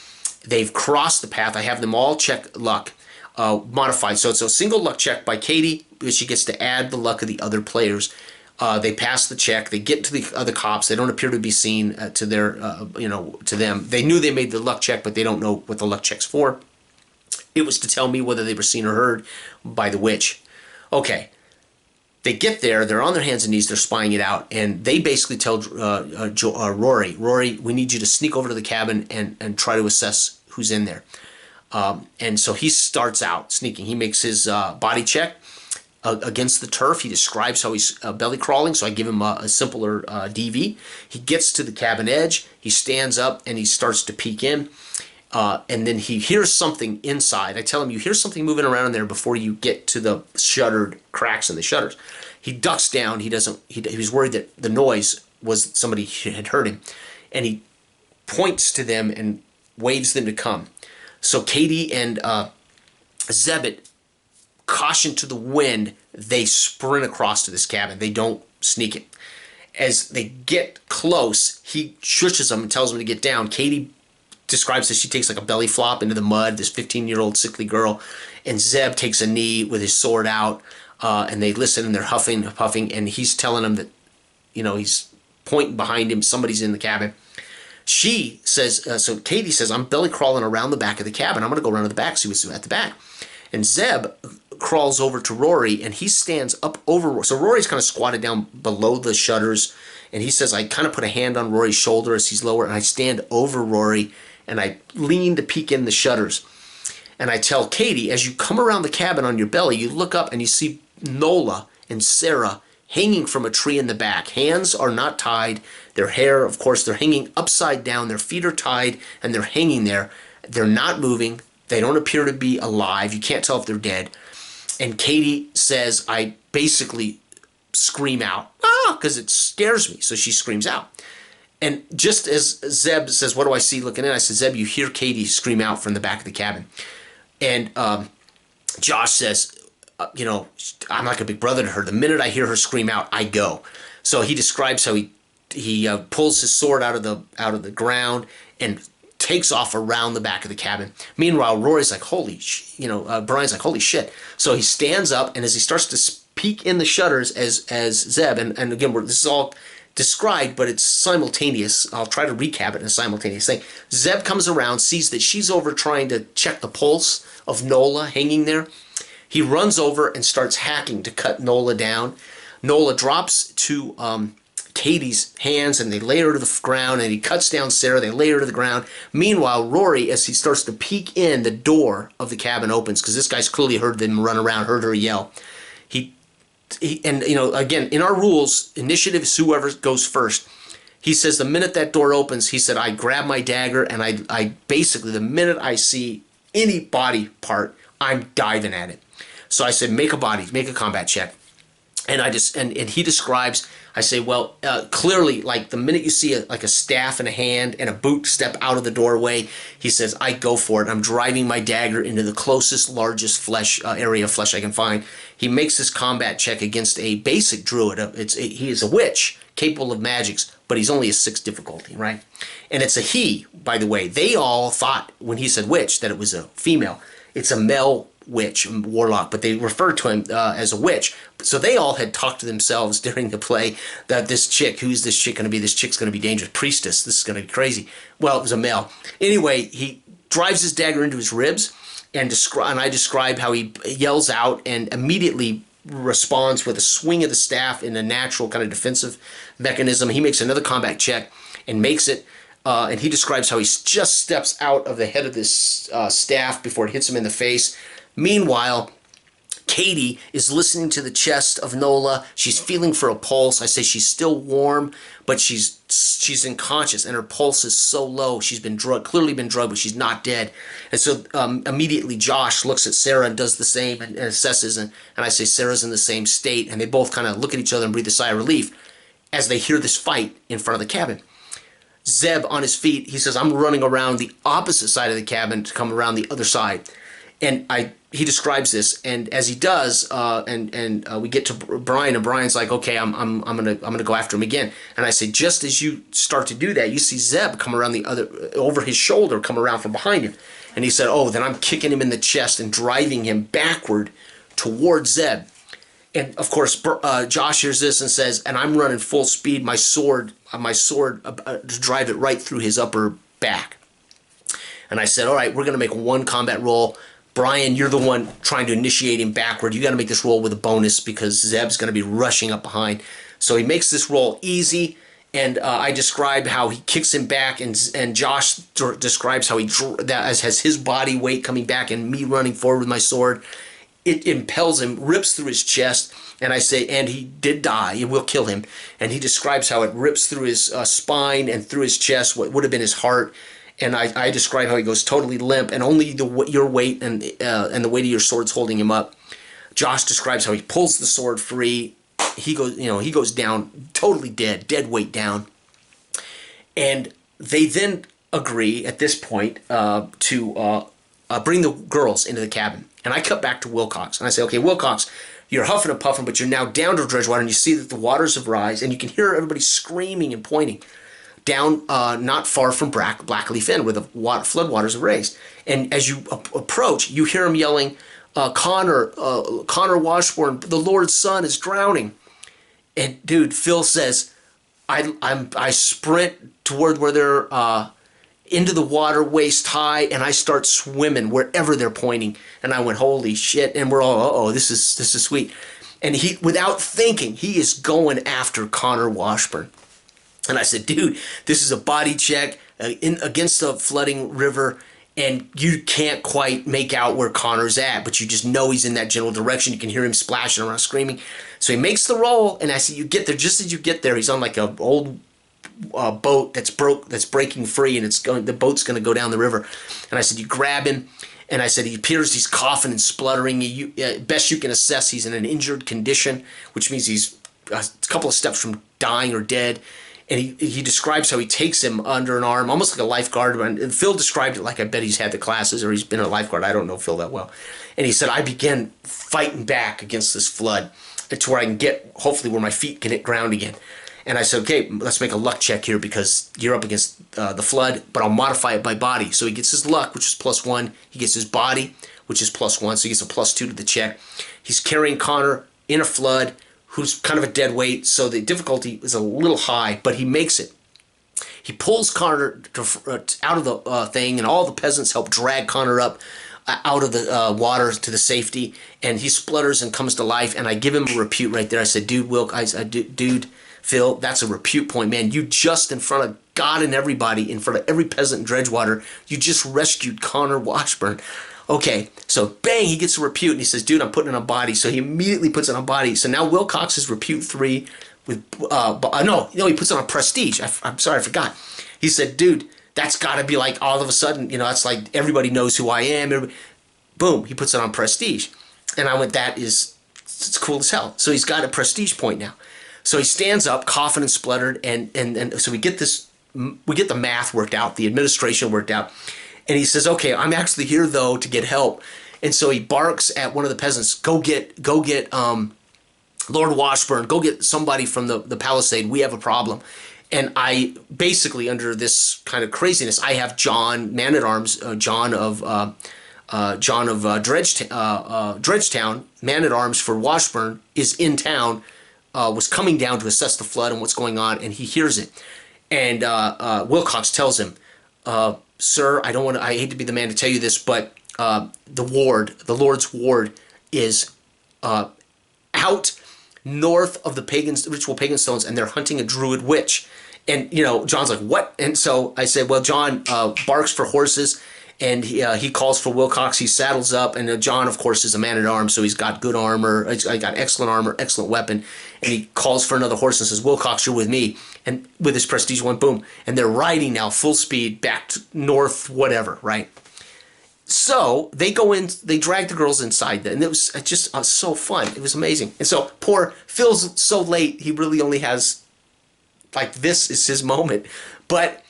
They've crossed the path. I have them all check luck. Modified. So it's a single luck check by Katie, but she gets to add the luck of the other players. They pass the check. They get to the other cops. They don't appear to be seen to them. They knew they made the luck check, but they don't know what the luck check's for. It was to tell me whether they were seen or heard by the witch. Okay. They get there. They're on their hands and knees. They're spying it out. And they basically tell Rory, we need you to sneak over to the cabin and try to assess who's in there. And so he starts out sneaking. He makes his body check against the turf. He describes how he's belly crawling, so I give him a simpler DV. He gets to the cabin edge. He stands up and he starts to peek in. And then he hears something inside. I tell him, you hear something moving around in there before you get to the shuttered cracks in the shutters. He ducks down. He was worried that the noise was somebody had heard him. And he points to them and waves them to come. So Katie and Zebit, caution to the wind, they sprint across to this cabin. They don't sneak it. As they get close, he shushes them and tells them to get down. Katie describes that she takes like a belly flop into the mud, this 15-year-old sickly girl, and Zeb takes a knee with his sword out, and they listen, and they're huffing, puffing, and he's telling them that, he's pointing behind him, somebody's in the cabin. She says, so Katie says, I'm belly crawling around the back of the cabin. I'm going to go around to the back, see what's at the back. And Zeb crawls over to Rory, and he stands up over Rory. So Rory's kind of squatted down below the shutters, and he says, I kind of put a hand on Rory's shoulder as he's lower, and I stand over Rory, and I lean to peek in the shutters. And I tell Katie, as you come around the cabin on your belly, you look up and you see Nola and Sarah hanging from a tree in the back. Hands are not tied. Their hair, of course, they're hanging upside down. Their feet are tied, and they're hanging there. They're not moving. They don't appear to be alive. You can't tell if they're dead. And Katie says, I basically scream out, because it scares me. So she screams out. And just as Zeb says, what do I see looking in? I said, Zeb, you hear Katie scream out from the back of the cabin. And Josh says, I'm like a big brother to her. The minute I hear her scream out, I go. So he describes how he pulls his sword out of the ground and takes off around the back of the cabin. Meanwhile, Rory's like, Brian's like, holy shit. So he stands up, and as he starts to peek in the shutters as Zeb, and again, this is all described, but it's simultaneous. I'll try to recap it in a simultaneous thing. Zeb comes around, sees that she's over trying to check the pulse of Nola hanging there. He runs over and starts hacking to cut Nola down. Nola drops to Katie's hands, and they lay her to the ground, and he cuts down Sarah. They lay her to the ground. Meanwhile, Rory, as he starts to peek in, the door of the cabin opens, because this guy's clearly heard them run around, heard her yell. Again, in our rules, initiative is whoever goes first. He says the minute that door opens, he said, I grab my dagger, and I basically, the minute I see any body part, I'm diving at it. So I said, make a combat check. And he describes, I say, well, clearly, like the minute you see like a staff in a hand and a boot step out of the doorway, he says, I go for it. I'm driving my dagger into the closest, largest flesh area of flesh I can find. He makes this combat check against a basic druid. He is a witch, capable of magics, but he's only a 6 difficulty, right? And it's a he, by the way. They all thought, when he said witch, that it was a female. It's a male witch, warlock, but they referred to him as a witch. So they all had talked to themselves during the play that this chick, who's this chick going to be? This chick's going to be dangerous. Priestess. This is going to be crazy. Well, it was a male. Anyway, he drives his dagger into his ribs, and I describe how he yells out and immediately responds with a swing of the staff in a natural kind of defensive mechanism. He makes another combat check and makes it. And he describes how he just steps out of the head of this staff before it hits him in the face. Meanwhile, Katie is listening to the chest of Nola. She's feeling for a pulse. I say she's still warm, but she's unconscious, and her pulse is so low. She's been clearly been drugged, but she's not dead. And so immediately Josh looks at Sarah and does the same and assesses, and I say Sarah's in the same state, and they both kind of look at each other and breathe a sigh of relief as they hear this fight in front of the cabin. Zeb on his feet, he says, I'm running around the opposite side of the cabin to come around the other side. And he describes this, and as he does, we get to Brian, and Brian's like, okay, I'm gonna go after him again. And I say, just as you start to do that, you see Zeb come around over his shoulder, come around from behind him. And he said, oh, then I'm kicking him in the chest and driving him backward towards Zeb. And of course, Josh hears this and says, and I'm running full speed, my sword to drive it right through his upper back. And I said, all right, we're gonna make one combat roll. Brian, you're the one trying to initiate him backward. You got to make this roll with a bonus because Zeb's going to be rushing up behind. So he makes this roll easy, and I describe how he kicks him back, and Josh describes how has his body weight coming back and me running forward with my sword. It impels him, rips through his chest, and I say, and he did die. It will kill him. And he describes how it rips through his spine and through his chest, what would have been his heart. And I describe how he goes totally limp, and only your weight and the weight of your sword's holding him up. Josh describes how he pulls the sword free. He goes down totally dead weight down. And they then agree at this point to bring the girls into the cabin. And I cut back to Wilcox, and I say, okay, Wilcox, you're huffing and puffing, but you're now down to Dredgewater, and you see that the waters have rise, and you can hear everybody screaming and pointing down not far from Blackleaf Inn, where the floodwaters have raised. And as you approach, you hear him yelling, Connor Washburn, the Lord's son is drowning. And dude, Phil says, I sprint toward where they're into the water waist high, and I start swimming wherever they're pointing. And I went, holy shit! And we're all, uh-oh, this is sweet. And he, without thinking, he is going after Connor Washburn. And I said, dude, this is a body check against the flooding river, and you can't quite make out where Connor's at, but you just know he's in that general direction. You can hear him splashing around, screaming. So he makes the roll, and I said, you get there. Just as you get there, he's on like an old boat that's breaking free, and the boat's going to go down the river. And I said, you grab him, and I said, he appears, he's coughing and spluttering. Best you can assess, he's in an injured condition, which means he's a couple of steps from dying or dead. And he describes how he takes him under an arm, almost like a lifeguard. And Phil described it like I bet he's had the classes or he's been a lifeguard. I don't know Phil that well. And he said, I began fighting back against this flood to where I can get, hopefully, where my feet can hit ground again. And I said, okay, let's make a luck check here because you're up against the flood, but I'll modify it by body. So he gets his luck, which is +1. He gets his body, which is +1. So he gets a +2 to the check. He's carrying Connor in a flood, who's kind of a dead weight, so the difficulty is a little high, but he makes it. He pulls Connor out of the thing, and all the peasants help drag Connor up out of the water to the safety, and he splutters and comes to life, and I give him a repute right there. I said, dude, dude, Phil, that's a repute point, man. You just, in front of God and everybody, in front of every peasant in Dredgewater, you just rescued Connor Washburn. Okay, so bang, he gets a repute, and he says, dude, I'm putting it on body. So he immediately puts it on body. So now Wilcox is repute 3 with, no, he puts it on prestige. I'm sorry, I forgot. He said, dude, That's got to be like all of a sudden, that's like everybody knows who I am. Boom, he puts it on prestige. And I went, it's cool as hell. So he's got a prestige point now. So he stands up, coughing and spluttered, and so we get the math worked out, the administration worked out. And he says, okay, I'm actually here though to get help. And so he barks at one of the peasants, go get Lord Washburn, go get somebody from the palisade. We have a problem. And I basically, under this kind of craziness, I have John, man-at-arms, John of Dredgetown, man-at-arms for Washburn, is in town, was coming down to assess the flood and what's going on, and he hears it. And Wilcox tells him, sir, I hate to be the man to tell you this, but the Lord's ward is out north of the ritual pagan stones, and they're hunting a druid witch. And, John's like, what? And so I said, well, John barks for horses, and he calls for Wilcox. He saddles up, and John, of course, is a man-at-arms, so he's got good armor. He's got excellent armor, excellent weapon. And he calls for another horse and says, Wilcox, you're with me. And with his prestige one, boom. And they're riding now full speed back to north, whatever, right? So they go in, they drag the girls inside, and it was just so fun. It was amazing. And so poor Phil's so late, he really only has, like, this is his moment. But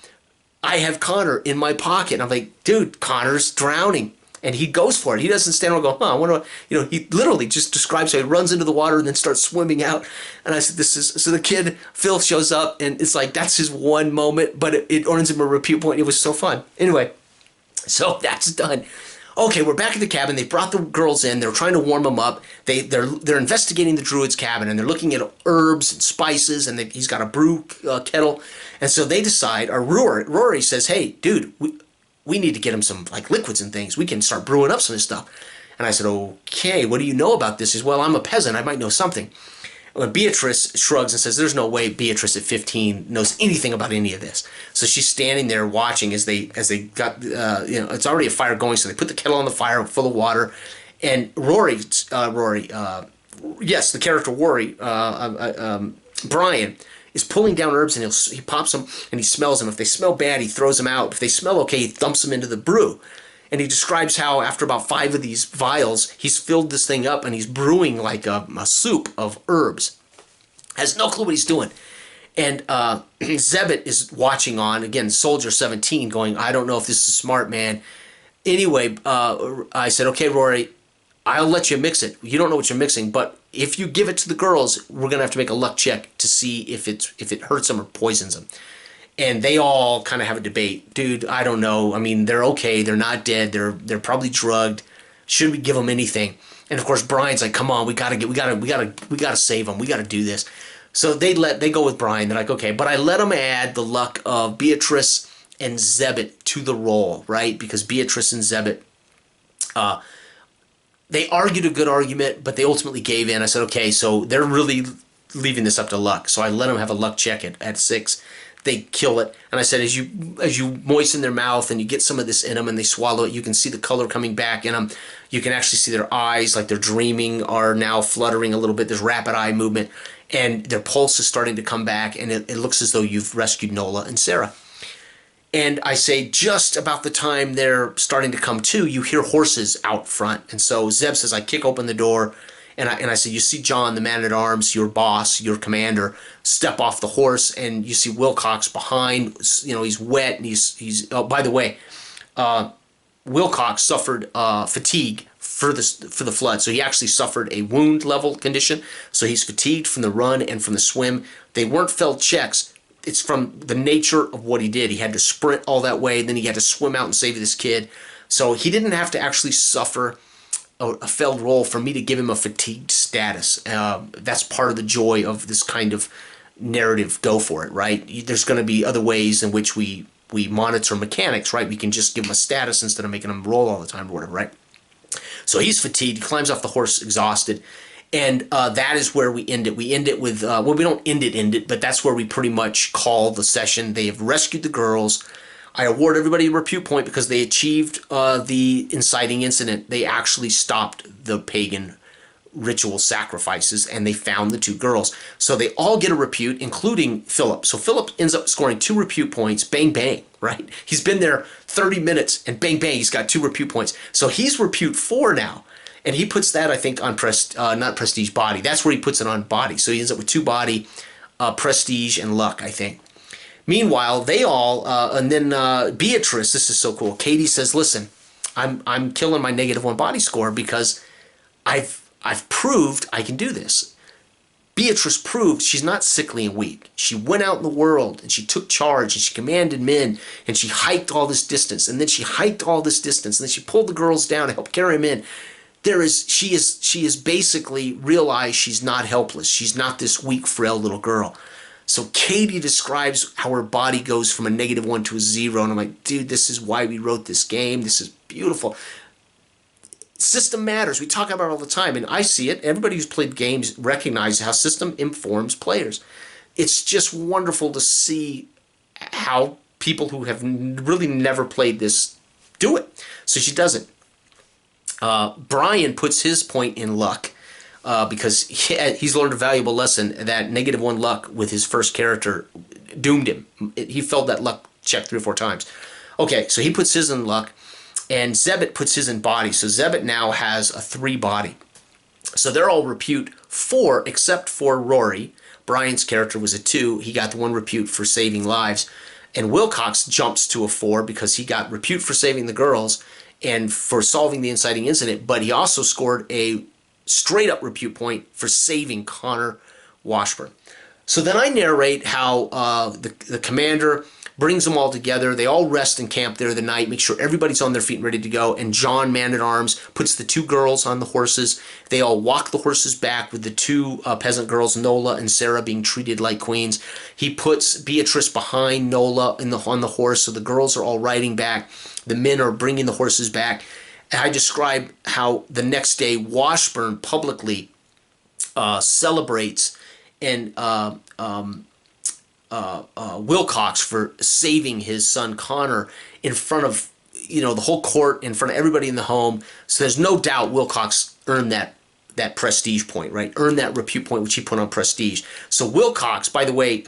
I have Connor in my pocket, and I'm like, dude, Connor's drowning. And he goes for it. He doesn't stand there and go, I wonder what, he literally just describes how he runs into the water and then starts swimming out. And I said, so the kid, Phil, shows up, and it's like, that's his one moment, but it earns him a repute point. It was so fun. Anyway, so that's done. Okay, we're back at the cabin. They brought the girls in. They're trying to warm them up. They're investigating the druid's cabin, and they're looking at herbs and spices, and he's got a brew kettle. And so they decide, or Rory says, hey, dude, we need to get him some like liquids and things. We can start brewing up some of this stuff. And I said, okay, what do you know about this? He says, well, I'm a peasant. I might know something. When Beatrice shrugs and says, there's no way Beatrice at 15 knows anything about any of this. So she's standing there watching as they got, it's already a fire going. So they put the kettle on the fire full of water. And the character Rory, Brian, is pulling down herbs, and he pops them and he smells them. If they smell bad, he throws them out. If they smell okay, he dumps them into the brew. And he describes how after about 5 of these vials, he's filled this thing up and he's brewing like a soup of herbs. Has no clue what he's doing. And Zebit is watching on, again, Soldier 17, going, I don't know if this is smart, man. Anyway, I said, okay, Rory, I'll let you mix it. You don't know what you're mixing, but if you give it to the girls, we're going to have to make a luck check to see if it hurts them or poisons them. And they all kind of have a debate. Dude, I don't know. I mean, they're okay. They're not dead. They're probably drugged. Should we give them anything? And of course, Brian's like, "Come on, we gotta save them. We gotta do this." So they go with Brian. They're like, "Okay," but I let them add the luck of Beatrice and Zebit to the roll, right? Because Beatrice and Zebit, they argued a good argument, but they ultimately gave in. I said, "Okay, so they're really leaving this up to luck." So I let them have a luck check at 6. They kill it, and I said, as you moisten their mouth and you get some of this in them and they swallow it, you can see the color coming back in them. You can actually see their eyes, like they're dreaming, are now fluttering a little bit. There's rapid eye movement, and their pulse is starting to come back, and it looks as though you've rescued Nola and Sarah. And I say, just about the time they're starting to come to, you hear horses out front. And so Zeb says, I kick open the door, and I say, you see John, the man-at-arms, your boss, your commander, step off the horse, and you see Wilcox behind. He's wet, and he's. Oh, by the way, Wilcox suffered fatigue for the flood, so he actually suffered a wound level condition. So he's fatigued from the run and from the swim. They weren't felt checks. It's from the nature of what he did. He had to sprint all that way, then he had to swim out and save this kid. So he didn't have to actually suffer a failed roll for me to give him a fatigued status. That's part of the joy of this kind of narrative. Go for it, right? There's going to be other ways in which we monitor mechanics, right? We can just give him a status instead of making him roll all the time or whatever, right? So he's fatigued. He climbs off the horse exhausted. And that is where we end it. We end it with, well, we don't end it, but that's where we pretty much call the session. They have rescued the girls. I award everybody a repute point because they achieved the inciting incident. They actually stopped the pagan ritual sacrifices, and they found the two girls. So they all get a repute, including Philip. So Philip ends up scoring 2 repute points, bang, bang, right? He's been there 30 minutes, and bang, bang, he's got 2 repute points. So he's repute 4 now. And he puts that, I think, on not prestige, body. That's where he puts it on body. So he ends up with 2 body, prestige, and luck, I think. Meanwhile, they all, and then Beatrice, this is so cool. Katie says, listen, I'm killing my -1 body score because I've proved I can do this. Beatrice proved she's not sickly and weak. She went out in the world and she took charge and she commanded men and she hiked all this distance and then she hiked all this distance and then she pulled the girls down to help carry them in. She is basically realized she's not helpless. She's not this weak, frail little girl. So Katie describes how her body goes from a -1 to a 0, and I'm like, dude, this is why we wrote this game. This is beautiful. System matters. We talk about it all the time, and I see it. Everybody who's played games recognizes how system informs players. It's just wonderful to see how people who have really never played this do it. So she does it. Brian puts his point in luck because he's learned a valuable lesson that -1 luck with his first character doomed him. He failed that luck check 3 or 4 times. Okay, so he puts his in luck. And Zebit puts his in body. So Zebit now has a 3 body. So they're all repute 4 except for Rory. Brian's character was a 2. He got the 1 repute for saving lives. And Wilcox jumps to a 4 because he got repute for saving the girls and for solving the inciting incident. But he also scored a straight up repute point for saving Connor Washburn. So then I narrate how the commander brings them all together. They all rest and camp there the night, make sure everybody's on their feet and ready to go. And John, man-at-arms, puts the 2 girls on the horses. They all walk the horses back with the 2 peasant girls, Nola and Sarah, being treated like queens. He puts Beatrice behind Nola on the horse, so the girls are all riding back. The men are bringing the horses back. And I describe how the next day Washburn publicly celebrates and Wilcox for saving his son Connor in front of the whole court, in front of everybody in the home. So there's no doubt Wilcox earned that prestige point, right? Earned that repute point, which he put on prestige. So Wilcox, by the way,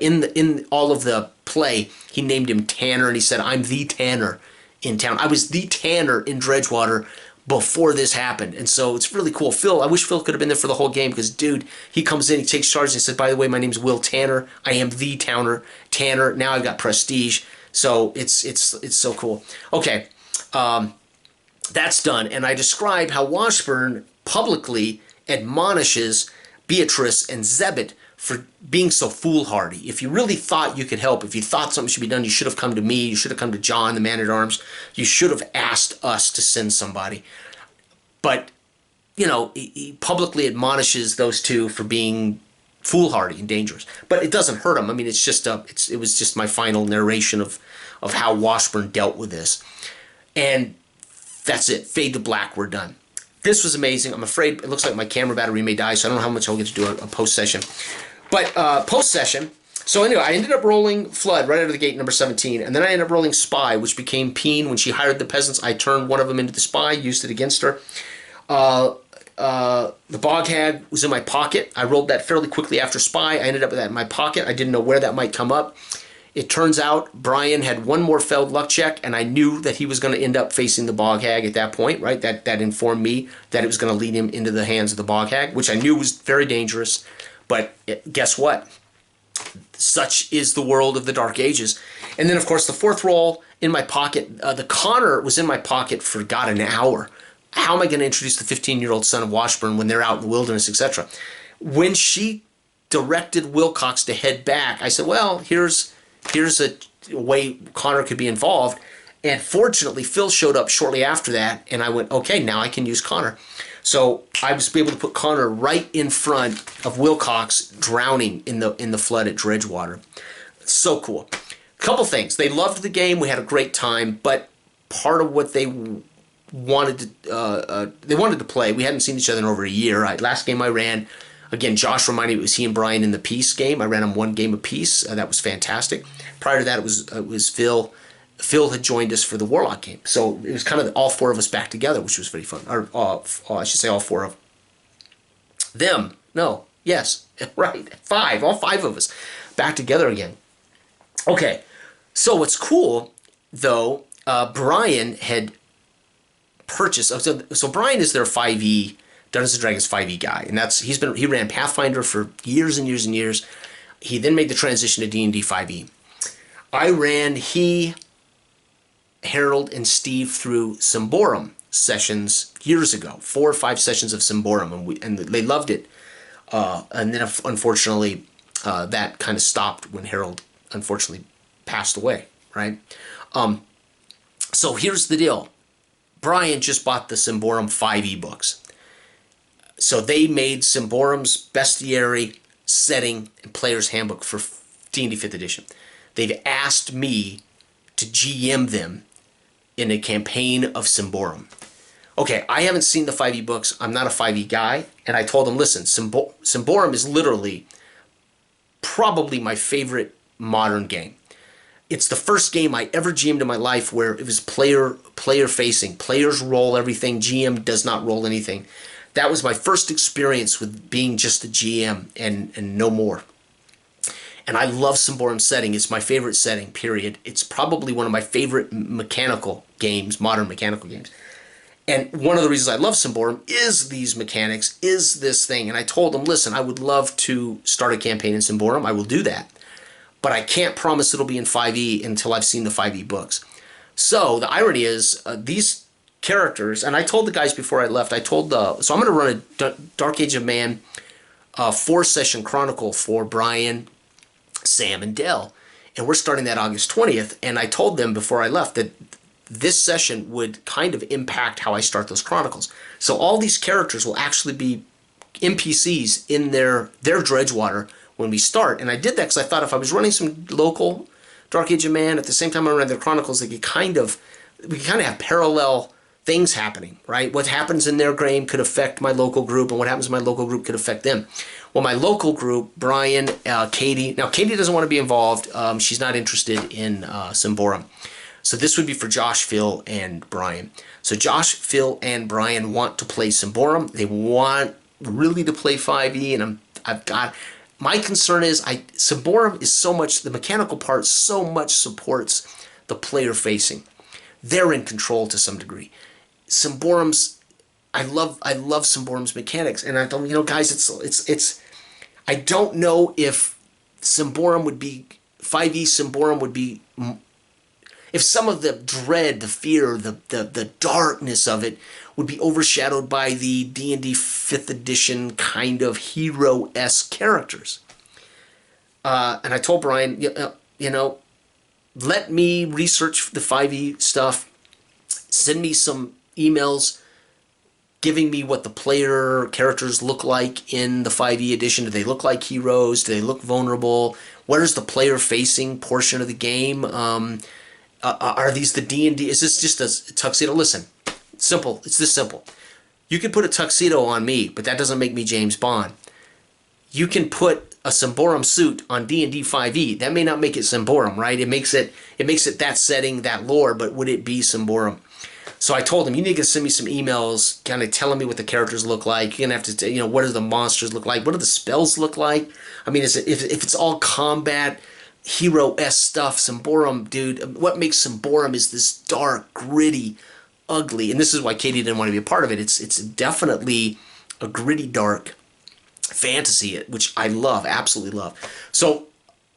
in all of the play, he named him Tanner, and he said, "I'm the Tanner in town. I was the Tanner in Dredgewater before this happened." And so it's really cool. I wish Phil could have been there for the whole game because, dude, he comes in, he takes charge, and he said, "By the way, my name's Will Tanner. I am the Tanner. Now I've got prestige." So it's so cool. Okay, that's done. And I describe how Washburn publicly admonishes Beatrice and Zebit for being so foolhardy. If you really thought you could help, if you thought something should be done, you should have come to me. You should have come to John, the man-at-arms. You should have asked us to send somebody. But, he publicly admonishes those 2 for being foolhardy and dangerous. But it doesn't hurt them. I mean, it was just my final narration of how Washburn dealt with this. And that's it. Fade to black. We're done. This was amazing. I'm afraid it looks like my camera battery may die, so I don't know how much I'll get to do a post-session. But post-session, so anyway, I ended up rolling Flood right out of the gate, number 17, and then I ended up rolling Spy, which became Peen. When she hired the peasants, I turned one of them into the Spy, used it against her. The Bog Hag was in my pocket. I rolled that fairly quickly after Spy. I ended up with that in my pocket. I didn't know where that might come up. It turns out Brian had 1 more failed luck check, and I knew that he was going to end up facing the Bog Hag at that point, right? That informed me that it was going to lead him into the hands of the Bog Hag, which I knew was very dangerous. But guess what? Such is the world of the Dark Ages. And then, of course, the 4th roll in my pocket. The Connor was in my pocket for, God, an hour. How am I going to introduce the 15-year-old son of Washburn when they're out in the wilderness, etc.? When she directed Wilcox to head back, I said, well, here's a way Connor could be involved. And fortunately, Phil showed up shortly after that, and I went, okay, now I can use Connor. So I was able to put Connor right in front of Wilcox drowning in the flood at Dredgewater. So cool. A couple things. They loved the game. We had a great time, but part of what they wanted to play. We hadn't seen each other in over a year. Last game I ran, again, Josh reminded me it was he and Brian in the Peace game. I ran them 1 game apiece. That was fantastic. Prior to that, it was Phil. Phil had joined us for the Warlock game. So it was kind of all 4 of us back together, which was very fun. Or I should say all 4 of Them. No. Yes. Right. 5. All 5 of us back together again. Okay. So what's cool, though, Brian had purchased. So Brian is their 5e Dungeons and Dragons 5e guy, and he ran Pathfinder for years and years and years. He then made the transition to D&D 5e. I ran Harold, and Steve through Symborum sessions years ago, 4 or 5 sessions of Symborum, and they loved it. And then unfortunately, that kind of stopped when Harold unfortunately passed away. Right. So here's the deal. Brian just bought the Symborum 5e books. So they made Symborum's bestiary, setting, and player's handbook for D&D 5th edition. They've asked me to GM them in a campaign of Symborum. Okay, I haven't seen the 5e books. I'm not a 5e guy. And I told them, listen, Symborum is literally probably my favorite modern game. It's the first game I ever GM'd in my life where it was player facing. Players roll everything. GM does not roll anything. That was my first experience with being just a GM and no more. And I love Symborum setting. It's my favorite setting, period. It's probably one of my favorite mechanical games, modern mechanical games. And one of the reasons I love Symborum is these mechanics, is this thing. And I told them, listen, I would love to start a campaign in Symborum. I will do that. But I can't promise it'll be in 5e until I've seen the 5e books. So the irony is these characters, and I told the guys before I left, so I'm going to run a Dark Age of Man 4-session chronicle for Brian, Sam, and Dell. And we're starting that August 20th. And I told them before I left that this session would kind of impact how I start those chronicles. So all these characters will actually be NPCs in their Dredgewater when we start. And I did that because I thought if I was running some local Dark Age of Man at the same time I ran their chronicles, we could kind of have parallel things happening, right? What happens in their game could affect my local group, and what happens in my local group could affect them. Well, my local group, Brian, Katie. Now, Katie doesn't want to be involved. She's not interested in Symborum. So this would be for Josh, Phil, and Brian. So Josh, Phil, and Brian want to play Symborum. They want really to play 5e, and I've got... My concern is Symborum is so much, the mechanical part so much supports the player facing. They're in control to some degree. Symborum's, I love Symborum's mechanics, and I don't, guys, it's I don't know if Symborum would be 5e. Symborum would be, if some of the dread, the fear, the darkness of it would be overshadowed by the D&D 5th edition kind of hero-esque characters. And I told Brian, let me research the 5e stuff, send me some emails giving me what the player characters look like in the 5e edition. Do they look like heroes? Do they look vulnerable? What is the player-facing portion of the game? Are these the D&D? Is this just a tuxedo? Listen, simple. It's this simple. You can put a tuxedo on me, but that doesn't make me James Bond. You can put a Symborum suit on D&D 5e. That may not make it Symborum, right? It makes it that setting, that lore, but would it be Symborum? So I told him, you need to send me some emails kind of telling me what the characters look like. You're going to have to, what do the monsters look like? What do the spells look like? I mean, if it's all combat, hero-esque stuff, Symborum, dude, what makes Symborum is this dark, gritty, ugly, and this is why Katie didn't want to be a part of it. It's definitely a gritty, dark fantasy, which I love, absolutely love. So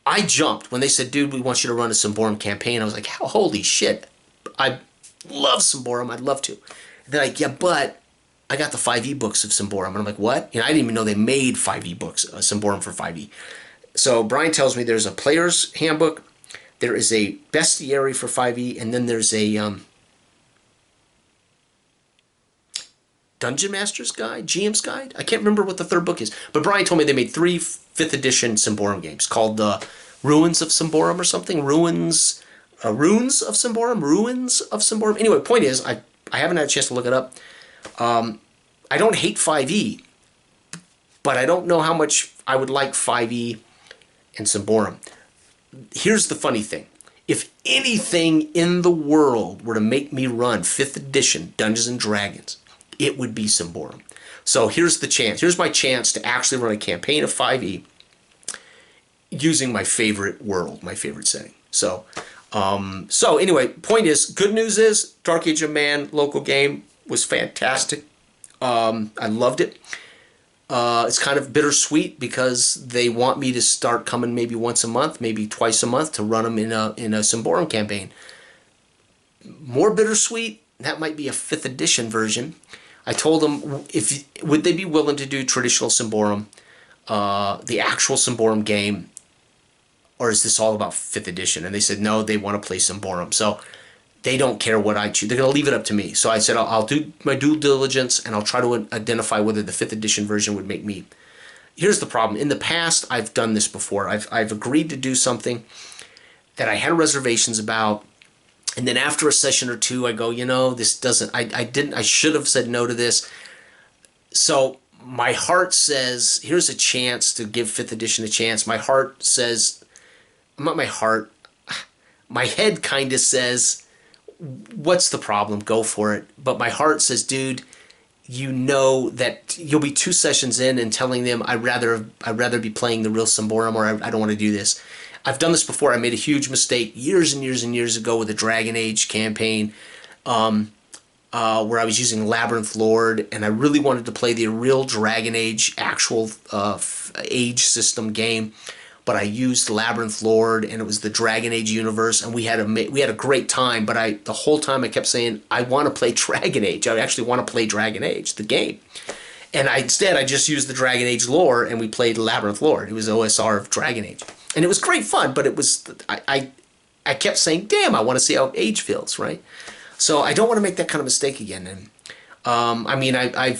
I jumped when they said, dude, we want you to run a Symborum campaign. I was like, holy shit, I love Symborum, I'd love to. And they're like, yeah, but I got the 5e books of Symborum. And I'm like, what? I didn't even know they made 5e books, Symborum for 5e. So Brian tells me there's a player's handbook, there is a bestiary for 5e, and then there's a Dungeon Master's Guide, GM's Guide. I can't remember what the third book is. But Brian told me they made 3 5th edition Symborum games called the Ruins of Symborum or something. Ruins of Symborum. Anyway, point is, I haven't had a chance to look it up. I don't hate 5e, but I don't know how much I would like 5e and Symborum. Here's the funny thing. If anything in the world were to make me run 5th edition Dungeons & Dragons, it would be Symborum. So here's the chance. Here's my chance to actually run a campaign of 5e using my favorite world, my favorite setting. So, so anyway, point is, good news is Dark Age of Man local game was fantastic. I loved it. It's kind of bittersweet because they want me to start coming maybe once a month, maybe twice a month to run them in a Symborum campaign. More bittersweet, that might be a 5th edition version. I told them would they be willing to do traditional Symborum, the actual Symborum game, or is this all about 5th edition? And they said no, they want to play Symborum. So they don't care what I choose. They're going to leave it up to me. So I said I'll do my due diligence and I'll try to identify whether the 5th edition version would make me. Here's the problem. In the past, I've done this before. I've agreed to do something that I had reservations about, and then after a session or two, I go, you know, this doesn't. I should have said no to this. So my heart says, here's a chance to give 5th edition a chance. My heart says, not my heart. My head kind of says, what's the problem? Go for it. But my heart says, dude, you know that you'll be 2 sessions in and telling them I'd rather be playing the real Symborum, or I don't want to do this. I've done this before. I made a huge mistake years and years and years ago with a Dragon Age campaign where I was using Labyrinth Lord, and I really wanted to play the real Dragon Age actual age system game. But I used Labyrinth Lord, and it was the Dragon Age universe, and we had a great time. But the whole time I kept saying I want to play Dragon Age. I actually want to play Dragon Age, the game. And instead I just used the Dragon Age lore, and we played Labyrinth Lord. It was OSR of Dragon Age, and it was great fun. But it was I kept saying, damn, I want to see how Age feels, right? So I don't want to make that kind of mistake again. And I mean, I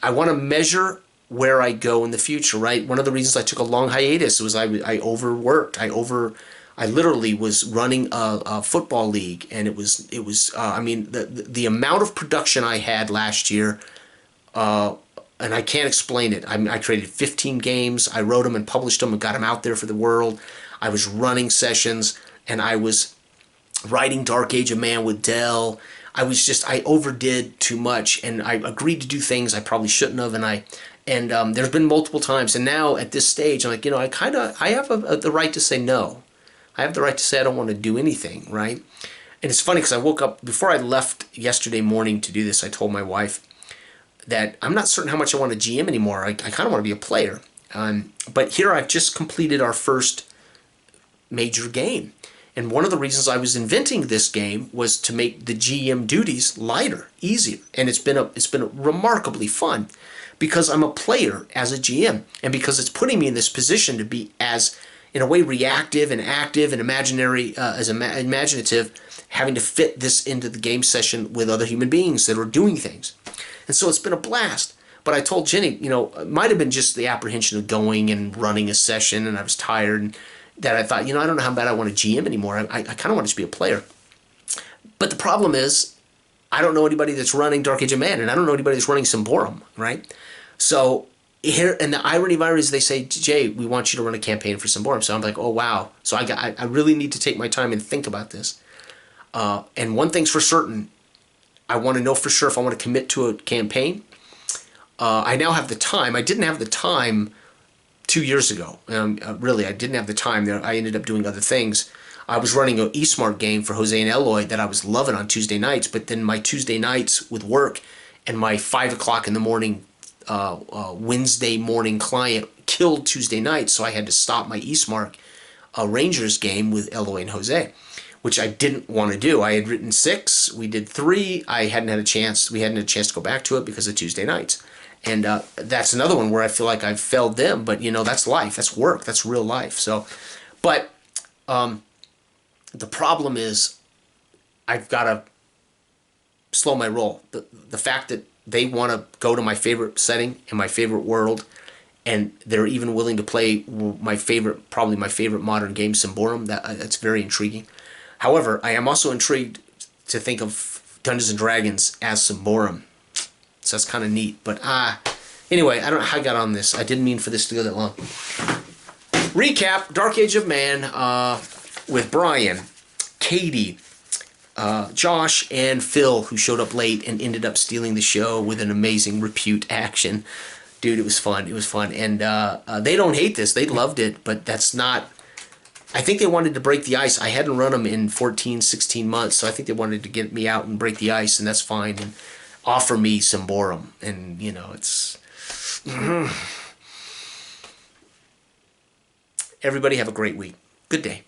want to measure where I go in the future, right? One of the reasons I took a long hiatus was I overworked. I literally was running a football league, and it was I mean, the amount of production I had last year, and I can't explain it. I created 15 games. I wrote them and published them and got them out there for the world. I was running sessions, and I was writing Dark Age of Man with Dell. I overdid too much, and I agreed to do things I probably shouldn't have, and there's been multiple times, and now at this stage, I'm like, you know, I have the right to say no. I have the right to say I don't want to do anything, right? And it's funny because I woke up, before I left yesterday morning to do this, I told my wife that I'm not certain how much I want to GM anymore. I kind of want to be a player. But here I've just completed our first major game. And one of the reasons I was inventing this game was to make the GM duties lighter, easier. And it's been remarkably fun because I'm a player as a GM, and because it's putting me in this position to be as, in a way, reactive and active and imaginative, having to fit this into the game session with other human beings that are doing things. And so it's been a blast. But I told Jenny, you know, it might have been just the apprehension of going and running a session, and I was tired, and that I thought, you know, I don't know how bad I want to GM anymore. I kind of want to just be a player. But the problem is, I don't know anybody that's running Dark Age of Man, and I don't know anybody that's running Symborum, right? So here, and the irony of it is, they say, Jay, we want you to run a campaign for Symborum. So I'm like, oh wow. So I really need to take my time and think about this. And one thing's for certain, I want to know for sure if I want to commit to a campaign. I now have the time. I didn't have the time 2 years ago. Really, I didn't have the time there. I ended up doing other things. I was running an eSmart game for Jose and Eloy that I was loving on Tuesday nights, but then my Tuesday nights with work and my 5 o'clock in the morning Wednesday morning client killed Tuesday night, so I had to stop my eSmart Rangers game with Eloy and Jose, which I didn't want to do. I had written 6, we did 3. We hadn't had a chance to go back to it because of Tuesday nights. And that's another one where I feel like I've failed them, but you know, that's life, that's work, that's real life. So, but the problem is I've got to slow my roll. The fact that they want to go to my favorite setting and my favorite world, and they're even willing to play probably my favorite modern game, Symborum, that's very intriguing. However, I am also intrigued to think of Dungeons & Dragons as Symborum. So that's kind of neat. But anyway, I don't know how I got on this. I didn't mean for this to go that long. Recap, Dark Age of Man with Brian, Katie, Josh and Phil, who showed up late and ended up stealing the show with an amazing repute action. Dude, it was fun. It was fun. And they don't hate this. They loved it, but that's not... I think they wanted to break the ice. I hadn't run them in 14, 16 months, so I think they wanted to get me out and break the ice, and that's fine, and offer me some boredom. And, you know, it's... Everybody have a great week. Good day.